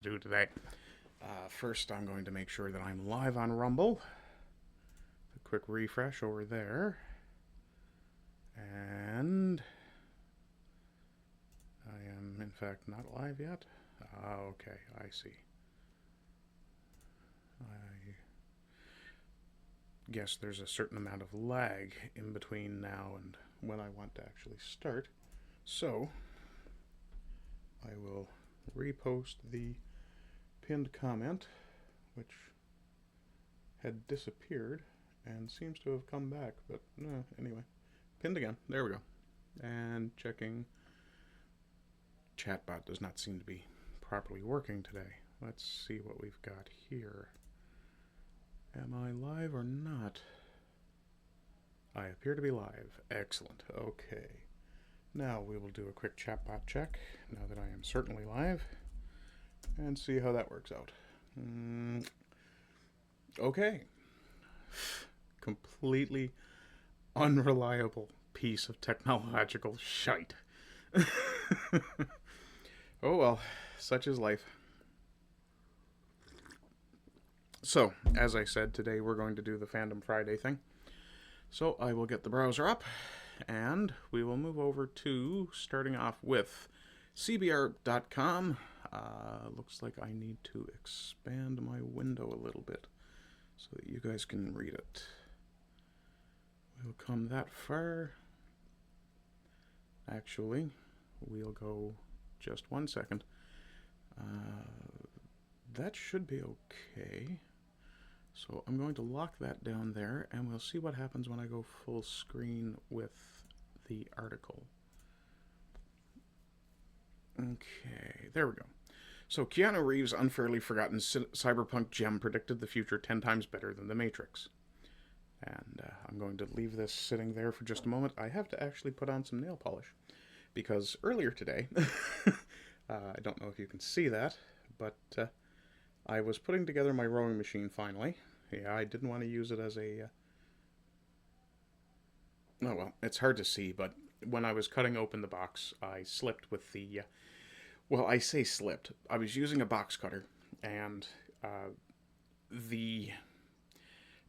do today. First, I'm going to make sure that I'm live on Rumble. A quick refresh over there. And I am, in fact, not live yet. Okay, I see. I guess there's a certain amount of lag in between now and when I want to actually start. So, I will repost the pinned comment, which had disappeared and seems to have come back, but anyway, pinned again. There we go. And checking. Chatbot does not seem to be properly working today. Let's see what we've got here. Am I live or not? I appear to be live. Excellent. Okay. Now we will do a quick chatbot check, now that I am certainly live, and see how that works out. Okay. Completely unreliable piece of technological shite. Oh well, such is life. So, as I said, today we're going to do the Fandom Friday thing. So I will get the browser up, and we will move over to starting off with cbr.com. Looks like I need to expand my window a little bit so that you guys can read it. We'll come that far. Actually, we'll go just 1 second. That should be okay. So I'm going to lock that down there, and we'll see what happens when I go full screen with the article. Okay, there we go. So Keanu Reeves' unfairly forgotten cyberpunk gem predicted the future 10 times better than The Matrix. And I'm going to leave this sitting there for just a moment. I have to actually put on some nail polish, because earlier today, I don't know if you can see that, but I was putting together my rowing machine finally. Yeah, I didn't want to use it as a... Oh, well, it's hard to see, but when I was cutting open the box, I slipped with the... Well, I say slipped. I was using a box cutter, and the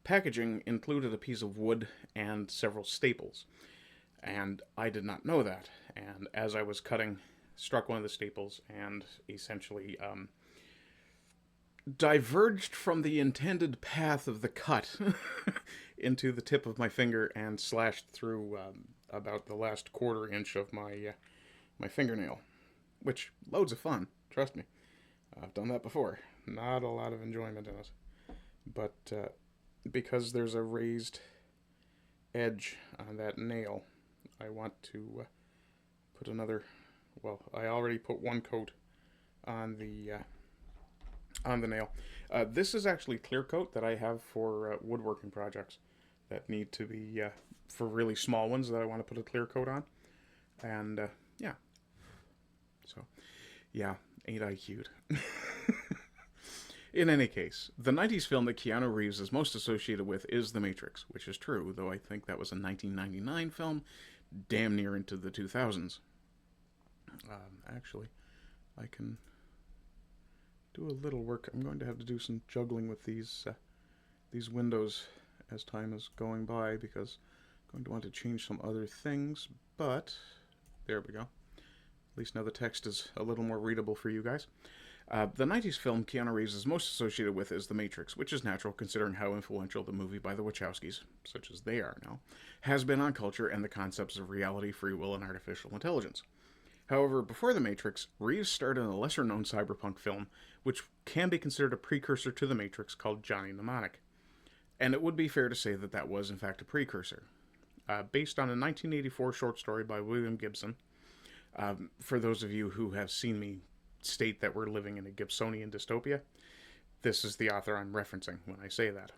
packaging included a piece of wood and several staples. And I did not know that. And as I was cutting, struck one of the staples and essentially diverged from the intended path of the cut into the tip of my finger and slashed through about the last quarter inch of my fingernail, which loads of fun. Trust me, I've done that before. Not a lot of enjoyment in it, but because there's a raised edge on that nail, I want to put another. Well, I already put one coat on the nail. This is actually clear coat that I have for woodworking projects that need to be for really small ones that I want to put a clear coat on. And yeah, so yeah, ain't I cute? In any case, the 90s film that Keanu Reeves is most associated with is The Matrix, which is true, though I think that was a 1999 film, damn near into the 2000s. Actually, I can do a little work. I'm going to have to do some juggling with these windows as time is going by, because I'm going to want to change some other things, but there we go. At least now the text is a little more readable for you guys. The 90s film Keanu Reeves is most associated with is The Matrix, which is natural considering how influential the movie by the Wachowskis, such as they are now, has been on culture and the concepts of reality, free will, and artificial intelligence. However, before The Matrix, Reeves starred in a lesser-known cyberpunk film, which can be considered a precursor to The Matrix, called Johnny Mnemonic. And it would be fair to say that that was, in fact, a precursor. Based on a 1984 short story by William Gibson. For those of you who have seen me state that we're living in a Gibsonian dystopia, this is the author I'm referencing when I say that.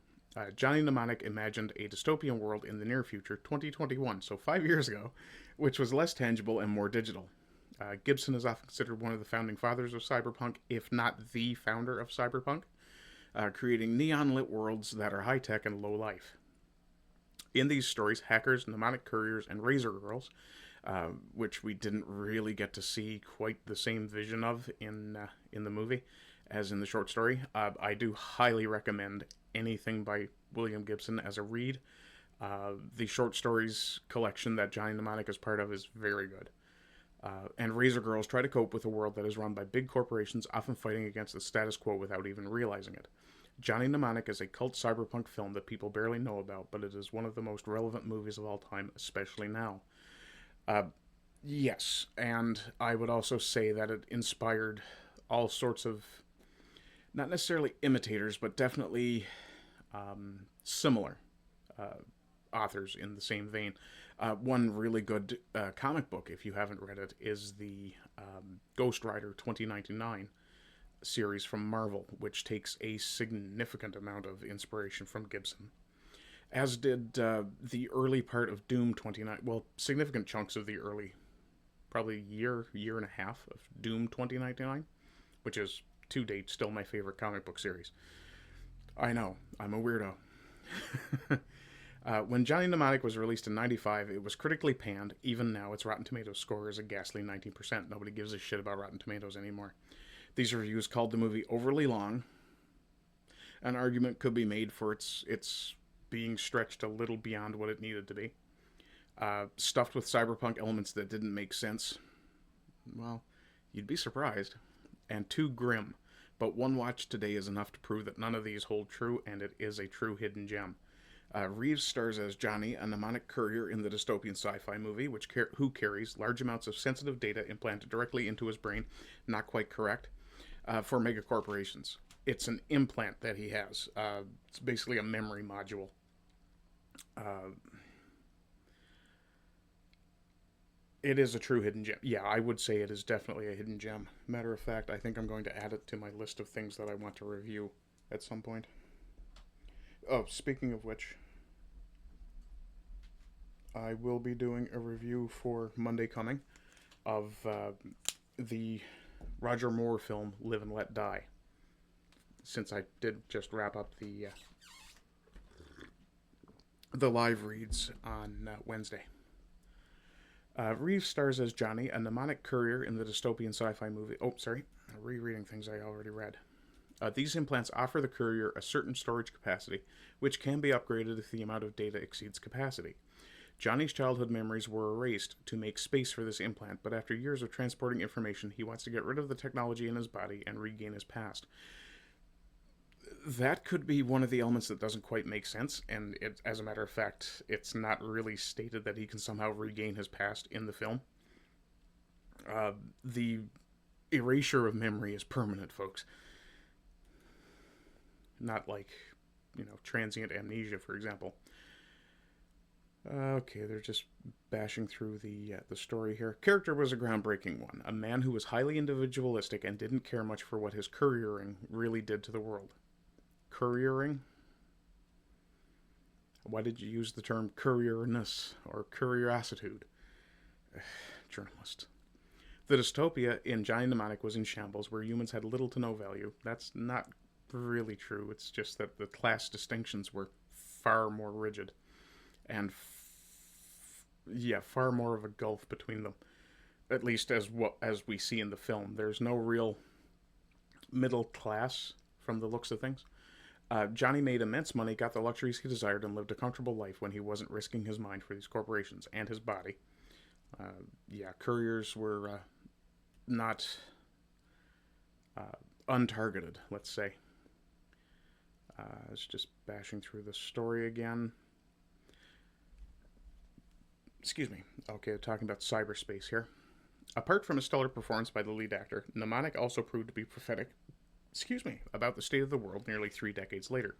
Johnny Mnemonic imagined a dystopian world in the near future, 2021, so 5 years ago, which was less tangible and more digital. Gibson is often considered one of the founding fathers of cyberpunk, if not the founder of cyberpunk, creating neon-lit worlds that are high-tech and low-life. In these stories, hackers, mnemonic couriers, and razor girls, which we didn't really get to see quite the same vision of in the movie, as in the short story. I do highly recommend anything by William Gibson as a read. The short stories collection that Johnny Mnemonic is part of is very good. And Razor Girls try to cope with a world that is run by big corporations, often fighting against the status quo without even realizing it. Johnny Mnemonic is a cult cyberpunk film that people barely know about, but it is one of the most relevant movies of all time, especially now. Yes, and I would also say that it inspired all sorts of, not necessarily imitators, but definitely similar authors in the same vein. One really good comic book, if you haven't read it, is the Ghost Rider 2099 series from Marvel, which takes a significant amount of inspiration from Gibson. As did the early part of Doom 29, well, significant chunks of the early, probably year and a half of Doom 2099, which is, to date, still my favorite comic book series. I know, I'm a weirdo. When Johnny Mnemonic was released in '95, it was critically panned. Even now, its Rotten Tomatoes score is a ghastly 19%. Nobody gives a shit about Rotten Tomatoes anymore. These reviews called the movie overly long. An argument could be made for its being stretched a little beyond what it needed to be. Stuffed with cyberpunk elements that didn't make sense. Well, you'd be surprised. And too grim. But one watch today is enough to prove that none of these hold true, and it is a true hidden gem. Reeves stars as Johnny, a mnemonic courier in the dystopian sci-fi movie, who carries large amounts of sensitive data implanted directly into his brain, not quite correct, for megacorporations. It's an implant that he has. It's basically a memory module. It is a true hidden gem. Yeah, I would say it is definitely a hidden gem. Matter of fact, I think I'm going to add it to my list of things that I want to review at some point. Oh, speaking of which, I will be doing a review for Monday coming of the Roger Moore film Live and Let Die, since I did just wrap up the live reads on Wednesday. Reeves stars as Johnny, a mnemonic courier in the dystopian sci-fi movie. Oh, sorry, I'm rereading things I already read. These implants offer the courier a certain storage capacity, which can be upgraded if the amount of data exceeds capacity. Johnny's childhood memories were erased to make space for this implant, but after years of transporting information, he wants to get rid of the technology in his body and regain his past. That could be one of the elements that doesn't quite make sense, and as a matter of fact, it's not really stated that he can somehow regain his past in the film. The erasure of memory is permanent, folks. Not like, transient amnesia, for example. Okay, they're just bashing through the story here. Character was a groundbreaking one. A man who was highly individualistic and didn't care much for what his couriering really did to the world. Couriering? Why did you use the term courierness or courierassitude? Journalist. The dystopia in Johnny Mnemonic was in shambles, where humans had little to no value. That's not really true. It's just that the class distinctions were far more rigid, and far more of a gulf between them. At least as we see in the film, there's no real middle class from the looks of things. Johnny made immense money, got the luxuries he desired, and lived a comfortable life when he wasn't risking his mind for these corporations and his body. Couriers were not untargeted, let's say. It's just bashing through the story again. Excuse me. Okay, talking about cyberspace here. Apart from a stellar performance by the lead actor, Mnemonic also proved to be prophetic, about the state of the world nearly 3 decades later.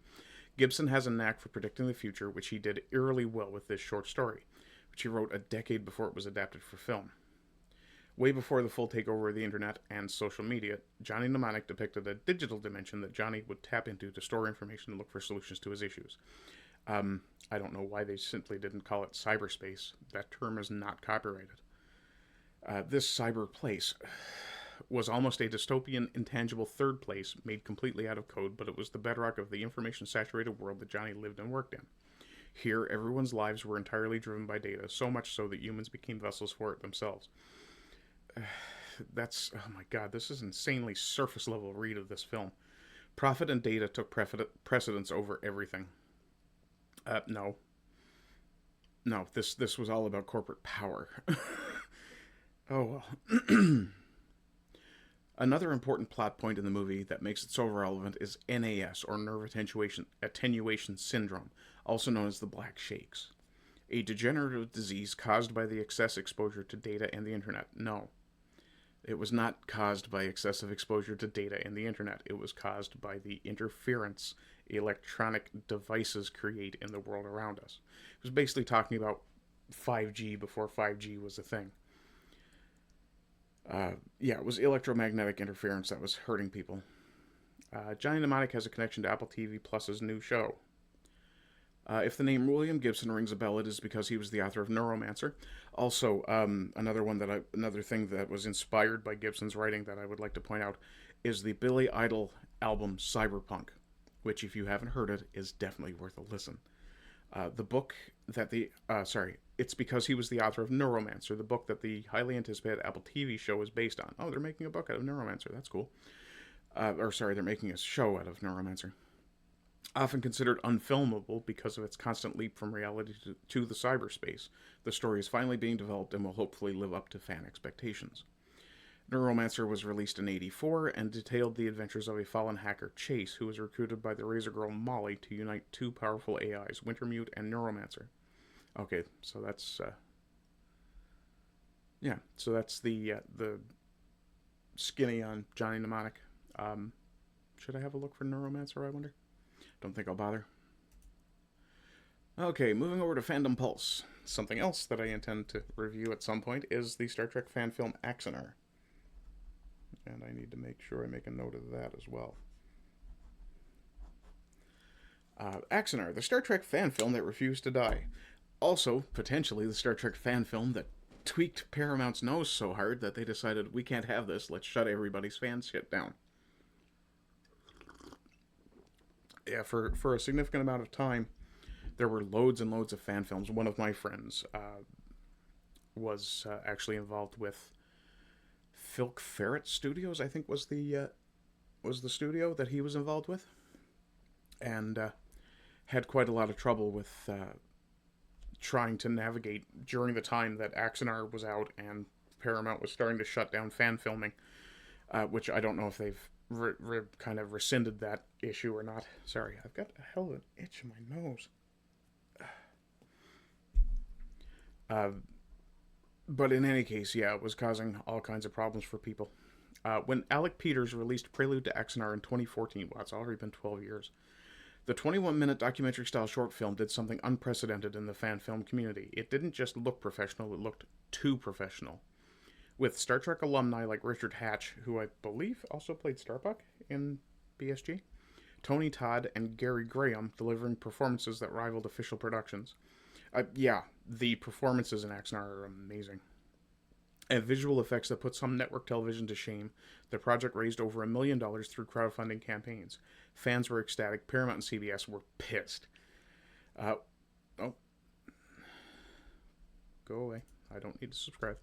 Gibson has a knack for predicting the future, which he did eerily well with this short story, which he wrote a decade before it was adapted for film. Way before the full takeover of the internet and social media, Johnny Mnemonic depicted a digital dimension that Johnny would tap into to store information and look for solutions to his issues. I don't know why they simply didn't call it cyberspace. That term is not copyrighted. This cyber place was almost a dystopian, intangible third place made completely out of code, but it was the bedrock of the information-saturated world that Johnny lived and worked in. Here, everyone's lives were entirely driven by data, so much so that humans became vessels for it themselves. that's, oh my god, this is insanely surface level read of this film. Profit and data took precedence over everything. No. No, this was all about corporate power. Oh well. Another important plot point in the movie that makes it so relevant is NAS, or nerve attenuation syndrome, also known as the Black Shakes. A degenerative disease caused by the excess exposure to data and the internet. No. It was not caused by excessive exposure to data and the internet. It was caused by the interference electronic devices create in the world around us. It was basically talking about 5G before 5G was a thing. It was electromagnetic interference that was hurting people. Johnny Mnemonic has a connection to Apple TV Plus's new show. If the name William Gibson rings a bell, it is because he was the author of Neuromancer. Also, another thing that was inspired by Gibson's writing that I would like to point out is the Billy Idol album Cyberpunk, which, if you haven't heard it, is definitely worth a listen. The book that it's because he was the author of Neuromancer, the book that the highly anticipated Apple TV show is based on. Oh, they're making a book out of Neuromancer. That's cool. They're making a show out of Neuromancer. Often considered unfilmable because of its constant leap from reality to the cyberspace, the story is finally being developed and will hopefully live up to fan expectations. Neuromancer was released in '84 and detailed the adventures of a fallen hacker, Chase, who was recruited by the Razor Girl Molly to unite two powerful AIs, Wintermute and Neuromancer. Okay, so that's the skinny on Johnny Mnemonic. Should I have a look for Neuromancer, I wonder? Don't think I'll bother. Okay, moving over to Fandom Pulse. Something else that I intend to review at some point is the Star Trek fan film Axanar. And I need to make sure I make a note of that as well. Axanar, the Star Trek fan film that refused to die. Also, potentially, the Star Trek fan film that tweaked Paramount's nose so hard that they decided, we can't have this, let's shut everybody's fan shit down. Yeah, for a significant amount of time, there were loads and loads of fan films. One of my friends was actually involved with Filk Ferret Studios, I think was the studio that he was involved with, and had quite a lot of trouble with trying to navigate during the time that Axanar was out and Paramount was starting to shut down fan filming, which I don't know if they've kind of rescinded that issue or not. Sorry, I've got a hell of an itch in my nose. But in any case, yeah, it was causing all kinds of problems for people. When Alec Peters released Prelude to Axanar in 2014, wow, it's already been 12 years, the 21-minute documentary-style short film did something unprecedented in the fan film community. It didn't just look professional, it looked too professional. With Star Trek alumni like Richard Hatch, who I believe also played Starbuck in BSG, Tony Todd, and Gary Graham delivering performances that rivaled official productions. The performances in Axanar are amazing. And visual effects that put some network television to shame, the project raised over $1 million through crowdfunding campaigns. Fans were ecstatic. Paramount and CBS were pissed. Go away. I don't need to subscribe.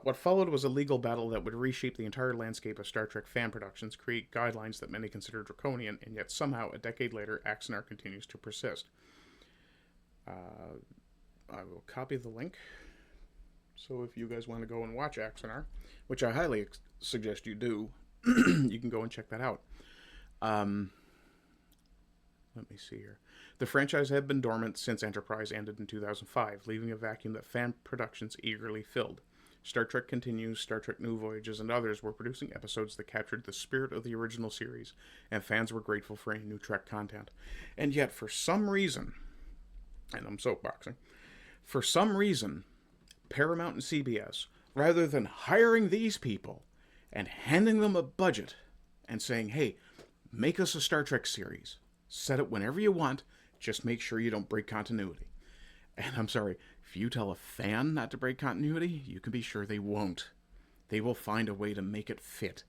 What followed was a legal battle that would reshape the entire landscape of Star Trek fan productions, create guidelines that many consider draconian, and yet somehow, a decade later, Axanar continues to persist. I will copy the link. So if you guys want to go and watch Axanar, which I highly suggest you do, you can go and check that out. Let me see here. The franchise had been dormant since Enterprise ended in 2005, leaving a vacuum that fan productions eagerly filled. Star Trek Continues, Star Trek New Voyages, and others were producing episodes that captured the spirit of the original series, and fans were grateful for any new Trek content. And yet, for some reason, and I'm soapboxing, for some reason, Paramount and CBS, rather than hiring these people and handing them a budget and saying, hey, make us a Star Trek series, set it whenever you want, just make sure you don't break continuity. And I'm sorry, if you tell a fan not to break continuity, you can be sure they won't. They will find a way to make it fit.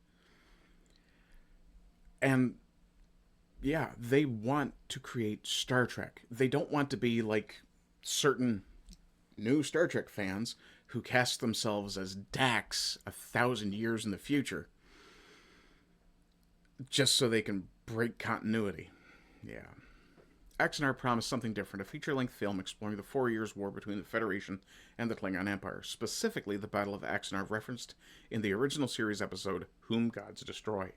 And yeah, they want to create Star Trek. They don't want to be like certain new Star Trek fans who cast themselves as Dax 1,000 years in the future just so they can break continuity. Yeah. Axanar promised something different, a feature-length film exploring the 4 years' war between the Federation and the Klingon Empire, specifically the Battle of Axanar referenced in the original series episode, Whom Gods Destroy.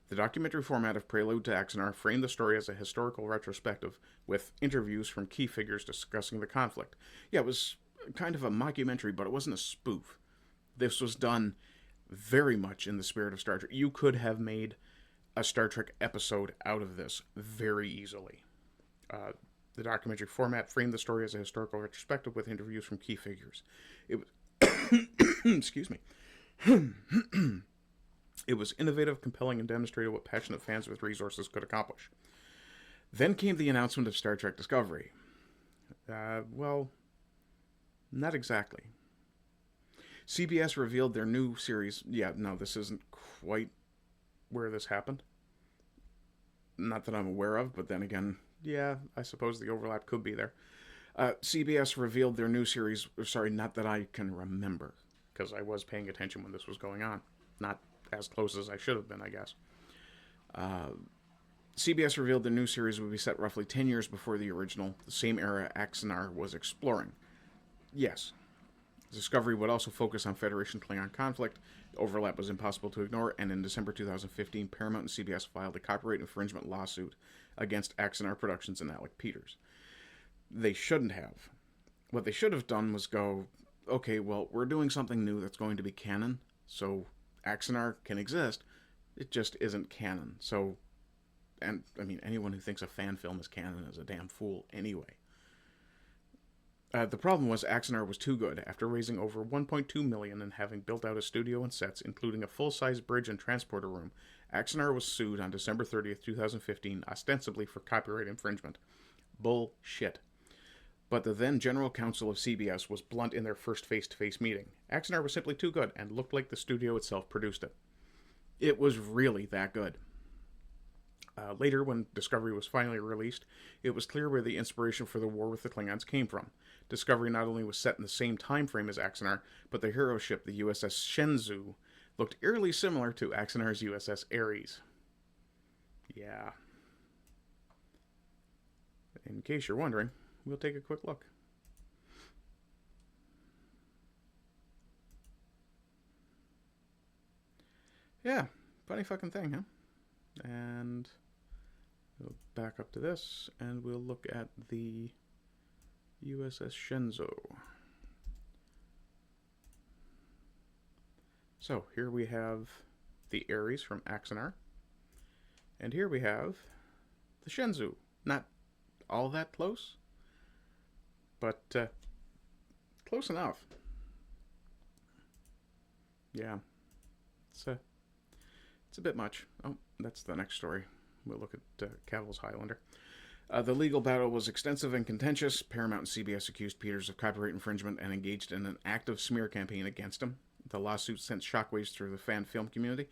The documentary format of Prelude to Axanar framed the story as a historical retrospective, with interviews from key figures discussing the conflict. Yeah, it was kind of a mockumentary, but it wasn't a spoof. This was done very much in the spirit of Star Trek. You could have made a Star Trek episode out of this very easily. The documentary format framed the story as a historical retrospective with interviews from key figures. It was excuse me. It was innovative, compelling, and demonstrated what passionate fans with resources could accomplish. Then came the announcement of Star Trek Discovery. Well, not exactly. CBS revealed their new series. Yeah, no, this isn't quite where this happened. Not that I'm aware of, but then again, yeah, I suppose the overlap could be there. CBS revealed their new series. Sorry, not that I can remember, because I was paying attention when this was going on. Not as close as I should have been, I guess. CBS revealed the new series would be set roughly 10 years before the original, the same era Axanar was exploring. Yes. Discovery would also focus on Federation-Klingon conflict. The overlap was impossible to ignore, and in December 2015, Paramount and CBS filed a copyright infringement lawsuit against Axanar Productions and Alec Peters. They shouldn't have. What they should have done was go, okay, well, we're doing something new that's going to be canon, so Axanar can exist. It just isn't canon. So, and I mean, anyone who thinks a fan film is canon is a damn fool anyway. The problem was Axanar was too good. After raising over $1.2 million and having built out a studio and sets, including a full-size bridge and transporter room, Axanar was sued on December 30th, 2015, ostensibly for copyright infringement. Bullshit. But the then General Counsel of CBS was blunt in their first face-to-face meeting. Axanar was simply too good and looked like the studio itself produced it. It was really that good. Later, when Discovery was finally released, it was clear where the inspiration for the war with the Klingons came from. Discovery not only was set in the same time frame as Axanar, but the hero ship, the USS Shenzhou, looked eerily similar to Axanar's USS Ares. Yeah. In case you're wondering, we'll take a quick look. Yeah, funny fucking thing, huh? And we'll back up to this, and we'll look at the USS Shenzhou. So here we have the Ares from Axanar, and here we have the Shenzhou. Not all that close, but close enough. Yeah, it's a bit much. Oh, that's the next story. We'll look at Cavill's Highlander. The legal battle was extensive and contentious. Paramount and CBS accused Peters of copyright infringement and engaged in an active smear campaign against him. The lawsuit sent shockwaves through the fan film community.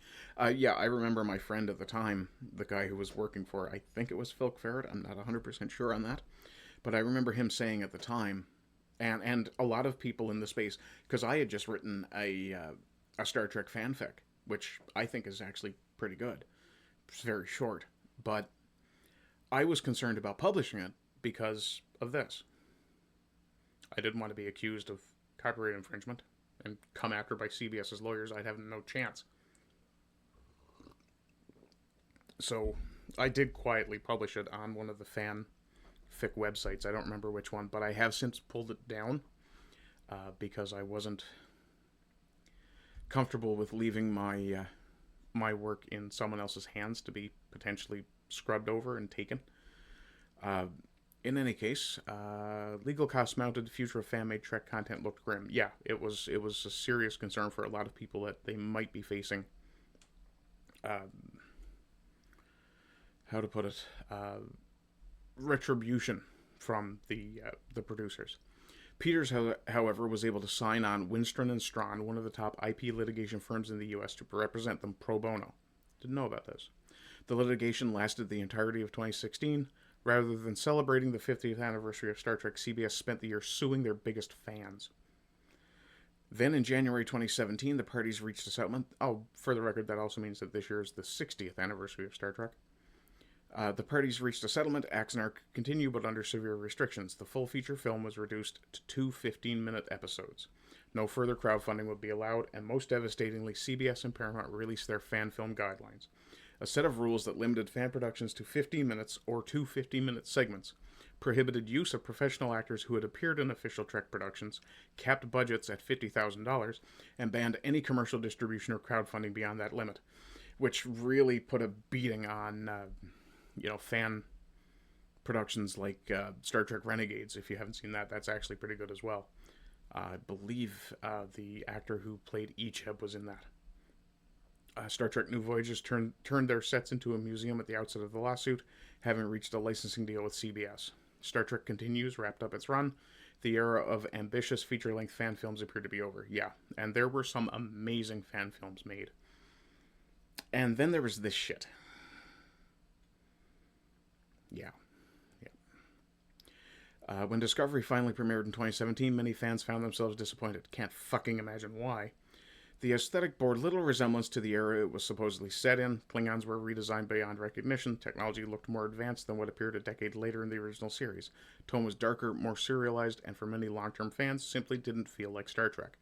Yeah, I remember my friend at the time, the guy who was working for, I think it was Phil Ferret, I'm not 100% sure on that, but I remember him saying at the time, and a lot of people in the space, because I had just written a Star Trek fanfic, which I think is actually pretty good. It's very short, but I was concerned about publishing it because of this. I didn't want to be accused of copyright infringement and come after by CBS's lawyers. I'd have no chance. So I did quietly publish it on one of the fanfic websites. I don't remember which one, but I have since pulled it down because I wasn't comfortable with leaving my my work in someone else's hands to be potentially scrubbed over and taken. In any case, legal costs mounted. The future of fan-made Trek content looked grim. Yeah, it was a serious concern for a lot of people that they might be facing. How to put it? Retribution from the producers. Peters, however, was able to sign on Winstron and Strawn, one of the top IP litigation firms in the U.S., to represent them pro bono. Didn't know about this. The litigation lasted the entirety of 2016. Rather than celebrating the 50th anniversary of Star Trek, CBS spent the year suing their biggest fans. Then in January 2017, the parties reached a settlement. Oh, for the record, that also means that this year is the 60th anniversary of Star Trek. The parties reached a settlement. Axanar could continue, but under severe restrictions. The full feature film was reduced to 2 15-minute episodes. No further crowdfunding would be allowed, and most devastatingly, CBS and Paramount released their fan film guidelines. A set of rules that limited fan productions to 15 minutes or 2 15-minute segments, prohibited use of professional actors who had appeared in official Trek productions, capped budgets at $50,000, and banned any commercial distribution or crowdfunding beyond that limit, which really put a beating on fan productions like Star Trek Renegades. If you haven't seen that, that's actually pretty good as well. I believe the actor who played Icheb was in that. Star Trek New Voyages turned their sets into a museum at the outset of the lawsuit, having reached a licensing deal with CBS. Star Trek Continues wrapped up its run. The era of ambitious feature-length fan films appeared to be over. Yeah, and there were some amazing fan films made. And then there was this shit. Yeah. When Discovery finally premiered in 2017, many fans found themselves disappointed. Can't fucking imagine why. The aesthetic bore little resemblance to the era it was supposedly set in. Klingons were redesigned beyond recognition. Technology looked more advanced than what appeared a decade later in the original series. Tone was darker, more serialized, and for many long-term fans, simply didn't feel like Star Trek.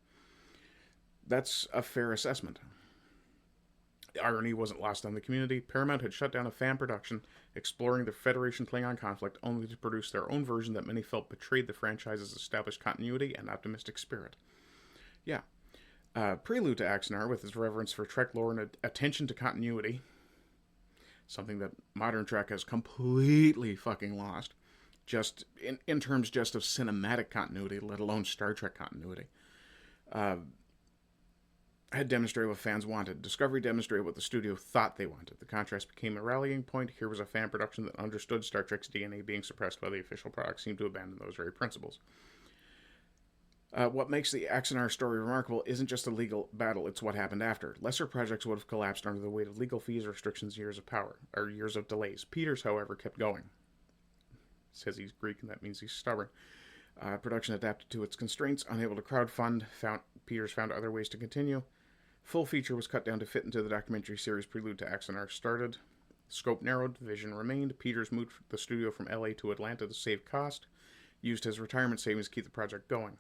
That's a fair assessment. The irony wasn't lost on the community. Paramount had shut down a fan production exploring the Federation-Klingon conflict, only to produce their own version that many felt betrayed the franchise's established continuity and optimistic spirit. Yeah. Prelude to Axanar, with his reverence for Trek lore and attention to continuity, something that modern Trek has completely fucking lost, just in terms just of cinematic continuity, let alone Star Trek continuity, had demonstrated what fans wanted. Discovery demonstrated what the studio thought they wanted. The contrast became a rallying point. Here was a fan production that understood Star Trek's DNA being suppressed by the official product, seemed to abandon those very principles. What makes the Axanar story remarkable isn't just a legal battle, it's what happened after. Lesser projects would have collapsed under the weight of legal fees, restrictions, years of delays. Peters, however, kept going. Says he's Greek, and that means he's stubborn. Production adapted to its constraints. Unable to crowdfund, Peters found other ways to continue. Full feature was cut down to fit into the documentary series Prelude to Axanar started. Scope narrowed, vision remained. Peters moved the studio from LA to Atlanta to save cost. Used his retirement savings to keep the project going.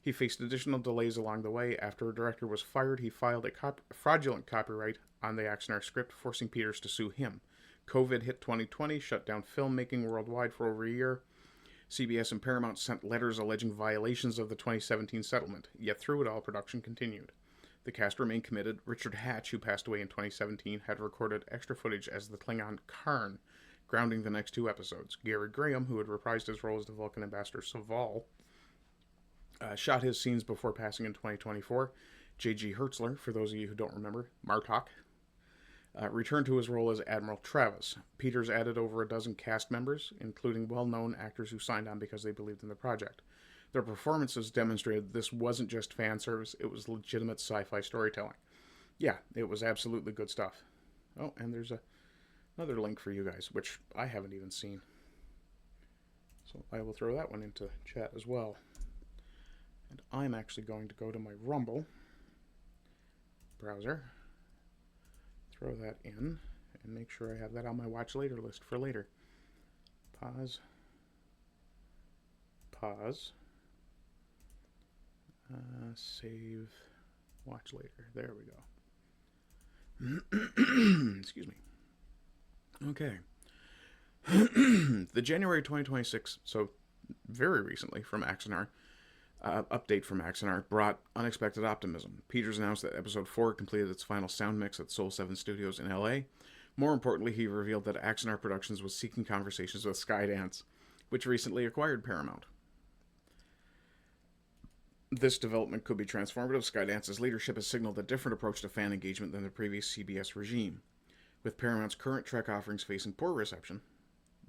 He faced additional delays along the way. After a director was fired, he filed a fraudulent copyright on the Axanar script, forcing Peters to sue him. COVID hit 2020, shut down filmmaking worldwide for over a year. CBS and Paramount sent letters alleging violations of the 2017 settlement, yet through it all, production continued. The cast remained committed. Richard Hatch, who passed away in 2017, had recorded extra footage as the Klingon Karn, grounding the next 2 episodes. Gary Graham, who had reprised his role as the Vulcan ambassador Saval, shot his scenes before passing in 2024. J.G. Hertzler, for those of you who don't remember, Martok, returned to his role as Admiral Travis. Peters added over a dozen cast members, including well-known actors who signed on because they believed in the project. Their performances demonstrated this wasn't just fan service, it was legitimate sci-fi storytelling. Yeah, it was absolutely good stuff. Oh, and there's another link for you guys, which I haven't even seen. So I will throw that one into chat as well. And I'm actually going to go to my Rumble browser, throw that in, and make sure I have that on my watch later list for later. Pause. Save, watch later. There we go. Excuse me. Okay. The January 2026, so very recently from Axanar, update from Axanar brought unexpected optimism. Peters announced that Episode 4 completed its final sound mix at Soul 7 Studios in LA. More importantly, he revealed that Axanar Productions was seeking conversations with Skydance, which recently acquired Paramount. This development could be transformative. Skydance's leadership has signaled a different approach to fan engagement than the previous CBS regime. With Paramount's current Trek offerings facing poor reception,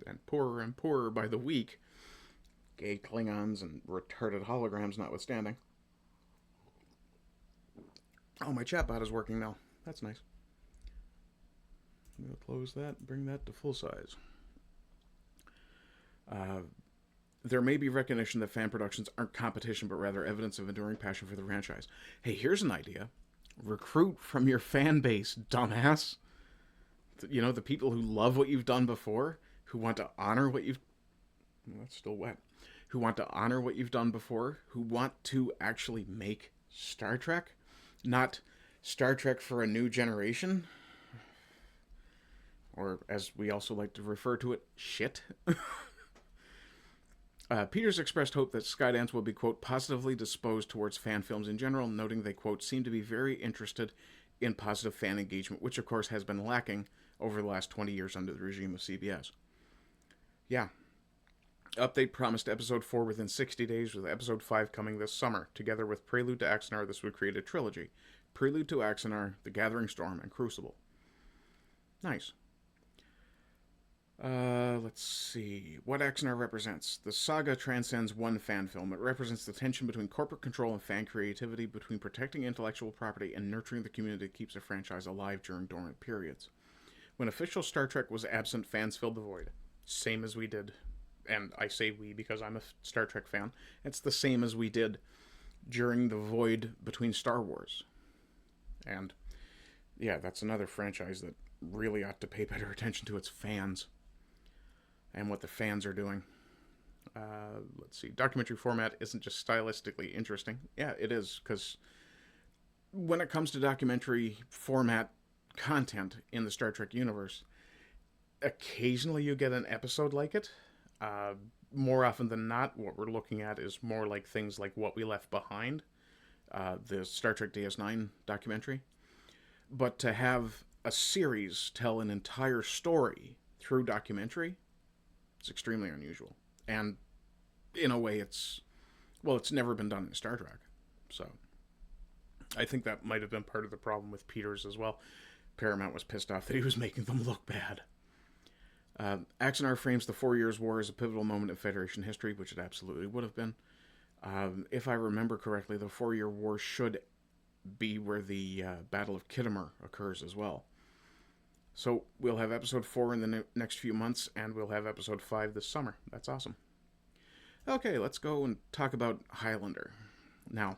and poorer by the week, gay Klingons and retarded holograms notwithstanding. Oh, my chatbot is working now. That's nice. I'm going to close that, bring that to full size. There may be recognition that fan productions aren't competition, but rather evidence of enduring passion for the franchise. Hey, here's an idea. Recruit from your fan base, dumbass. You know, the people who love what you've done before, who want to honor what you've... Well, that's still wet. Who want to honor what you've done before, who want to actually make Star Trek, not Star Trek for a new generation, or as we also like to refer to it, shit. Peters expressed hope that Skydance will be, quote, positively disposed towards fan films in general, noting they, quote, seem to be very interested in positive fan engagement, which, of course, has been lacking over the last 20 years under the regime of CBS. Yeah. Update promised episode 4 within 60 days, with episode 5 coming this summer. Together with Prelude to Axanar, this would create a trilogy. Prelude to Axanar, The Gathering Storm, and Crucible. Nice. Let's see. What Axanar represents. The saga transcends one fan film. It represents the tension between corporate control and fan creativity, between protecting intellectual property and nurturing the community that keeps a franchise alive during dormant periods. When official Star Trek was absent, fans filled the void. Same as we did. And I say we because I'm a Star Trek fan. It's the same as we did during the void between Star Wars. And, yeah, that's another franchise that really ought to pay better attention to its fans and what the fans are doing. Let's see. Documentary format isn't just stylistically interesting. Yeah, it is, because when it comes to documentary format content in the Star Trek universe, occasionally you get an episode like it. More often than not, what we're looking at is more like things like What We Left Behind, the Star Trek DS9 documentary. But to have a series tell an entire story through documentary, it's extremely unusual. And in a way, it's never been done in Star Trek. So I think that might have been part of the problem with Peters as well. Paramount was pissed off that he was making them look bad. Axanar frames the 4 Years' War as a pivotal moment in Federation history, which it absolutely would have been. If I remember correctly, the 4 Year War should be where the Battle of Kittimer occurs as well. So we'll have episode 4 in the next few months, and we'll have episode 5 this summer. That's awesome. Okay, let's go and talk about Highlander. Now,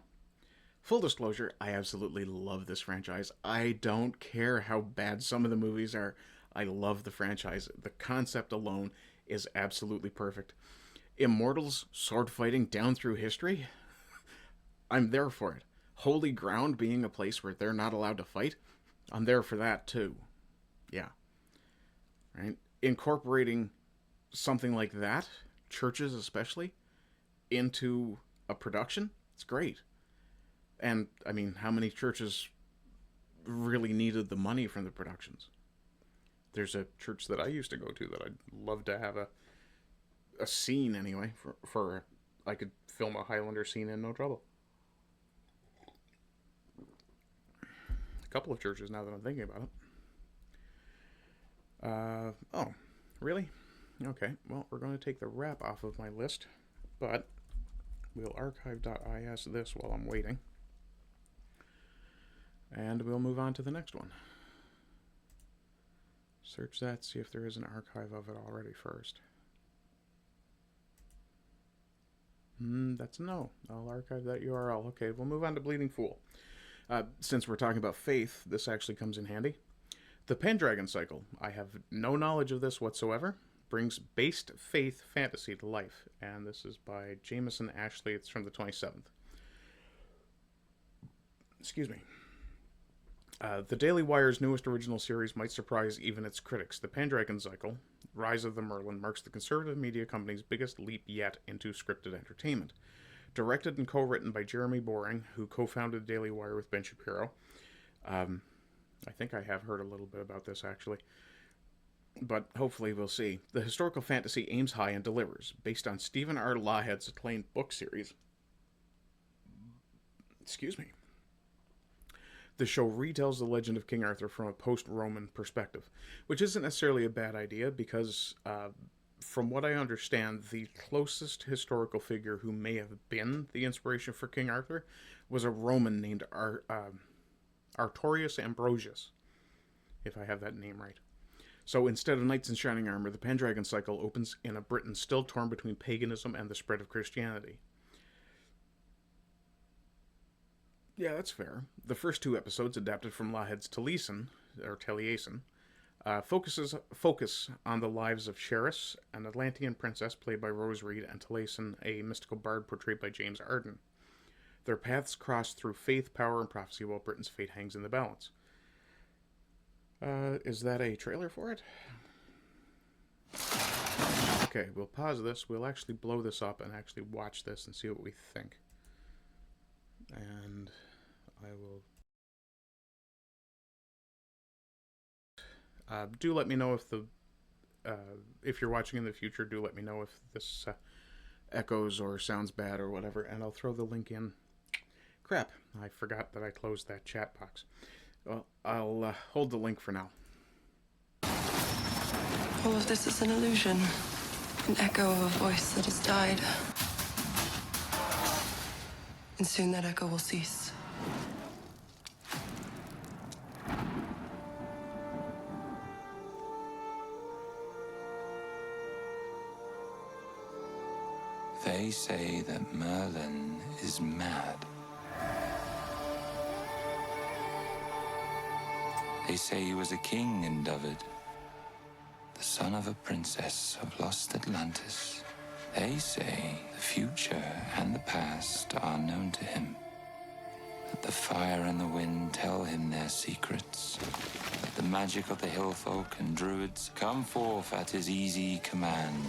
full disclosure, I absolutely love this franchise. I don't care how bad some of the movies are. I love the franchise. The concept alone is absolutely perfect. Immortals sword fighting down through history? I'm there for it. Holy Ground being a place where they're not allowed to fight? I'm there for that too. Yeah. Right? Incorporating something like that, churches especially, into a production, it's great. And, I mean, how many churches really needed the money from the productions? There's a church that I used to go to that I'd love to have a scene anyway for I could film a Highlander scene in no trouble. A couple of churches now that I'm thinking about it. Oh, really? Okay, well, we're going to take the wrap off of my list, but we'll archive.is this while I'm waiting. And we'll move on to the next one. Search that, see if there is an archive of it already first. That's no. I'll archive that URL. Okay, we'll move on to Bleeding Fool. Since we're talking about faith, this actually comes in handy. The Pendragon Cycle. I have no knowledge of this whatsoever. Brings based faith fantasy to life. And this is by Jameson Ashley. It's from the 27th. Excuse me. The Daily Wire's newest original series might surprise even its critics. The Pendragon Cycle, Rise of the Merlin, marks the conservative media company's biggest leap yet into scripted entertainment. Directed and co-written by Jeremy Boring, who co-founded Daily Wire with Ben Shapiro. I think I have heard a little bit about this, actually. But hopefully we'll see. The historical fantasy aims high and delivers, based on Stephen R. Lawhead's acclaimed book series. Excuse me. The show retells the legend of King Arthur from a post-Roman perspective, which isn't necessarily a bad idea because, from what I understand, the closest historical figure who may have been the inspiration for King Arthur was a Roman named Artorius Ambrosius, if I have that name right. So instead of knights in shining armor, the Pendragon cycle opens in a Britain still torn between paganism and the spread of Christianity. Yeah, that's fair. The first 2 episodes, adapted from Lawhead's Taliesin, focus on the lives of Sheris, an Atlantean princess played by Rose Reed, and Taliesin, a mystical bard portrayed by James Arden. Their paths cross through faith, power, and prophecy while Britain's fate hangs in the balance. Is that a trailer for it? Okay, we'll pause this. We'll actually blow this up and actually watch this and see what we think. And I will... do let me know if you're watching in the future, do let me know if this echoes or sounds bad or whatever, and I'll throw the link in. Crap, I forgot that I closed that chat box. Well, I'll hold the link for now. All of this is an illusion, an echo of a voice that has died. And soon that echo will cease. They say that Merlin is mad. They say he was a king in Dyfed, the son of a princess of lost Atlantis. They say the future and the past are known to him, that the fire and the wind tell him their secrets, that the magic of the hill folk and druids come forth at his easy command.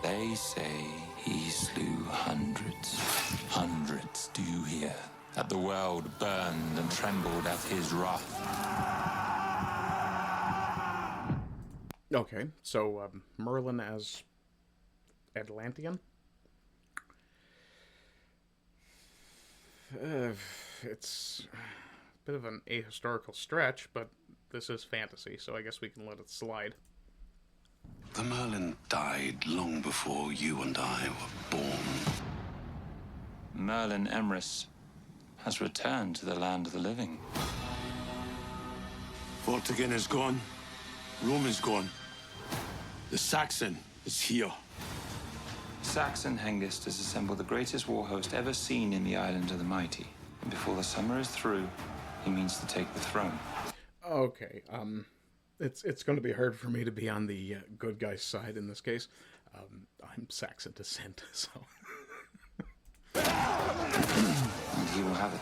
They say he slew hundreds, do you hear? That the world burned and trembled at his wrath. Okay, so Merlin as Atlantean? It's a bit of an ahistorical stretch, but this is fantasy, so I guess we can let it slide. The Merlin died long before you and I were born. Merlin Emrys has returned to the land of the living. Vortigern is gone. Rome is gone. The Saxon is here. Saxon Hengist has assembled the greatest war host ever seen in the Island of the Mighty. And before the summer is through, he means to take the throne. Okay, it's going to be hard for me to be on the good guy's side in this case. I'm Saxon descent, so... And he will have it.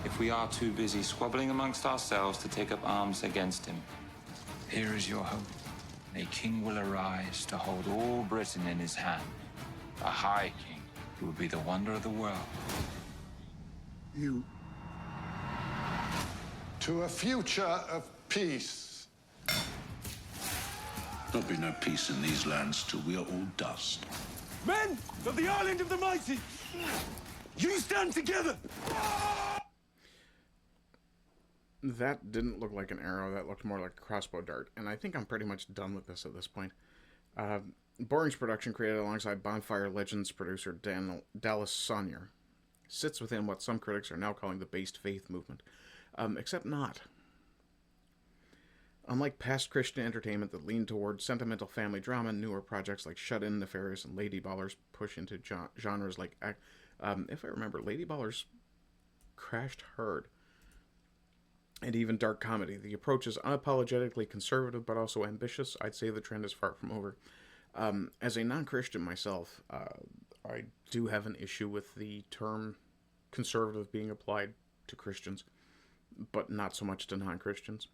If we are too busy squabbling amongst ourselves to take up arms against him, here is your hope. A king will arise to hold all Britain in his hand. A high king who will be the wonder of the world. You. To a future of peace. There'll be no peace in these lands till we are all dust. Men of the Island of the Mighty, you stand together! That didn't look like an arrow, that looked more like a crossbow dart, and I think I'm pretty much done with this at this point. Boring's production, created alongside Bonfire Legends producer Dallas Sonnier, sits within what some critics are now calling the based faith movement, except not. Unlike past Christian entertainment that leaned toward sentimental family drama, newer projects like Shut In, Nefarious, and Lady Ballers push into genres like, if I remember, Lady Ballers crashed hard, and even dark comedy. The approach is unapologetically conservative but also ambitious. I'd say the trend is far from over. As a non-Christian myself, I do have an issue with the term conservative being applied to Christians, but not so much to non-Christians.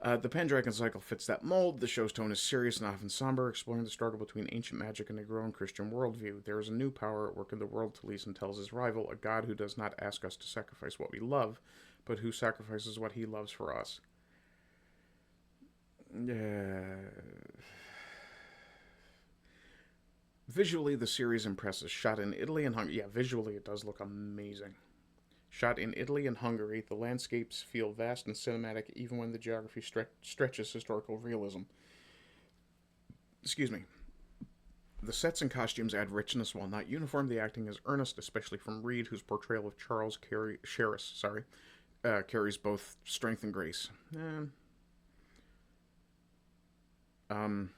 The Pendragon cycle fits that mold. The show's tone is serious and often somber, exploring the struggle between ancient magic and a growing Christian worldview. There is a new power at work in the world, Taliesin tells his rival, a god who does not ask us to sacrifice what we love, but who sacrifices what he loves for us. Visually, the series impresses. Shot in Italy and Hungary. Yeah, visually it does look amazing. Shot in Italy and Hungary, the landscapes feel vast and cinematic even when the geography stretches historical realism. Excuse me. The sets and costumes add richness while not uniform. The acting is earnest, especially from Reed, whose portrayal of Charles Sheris carries both strength and grace. Um,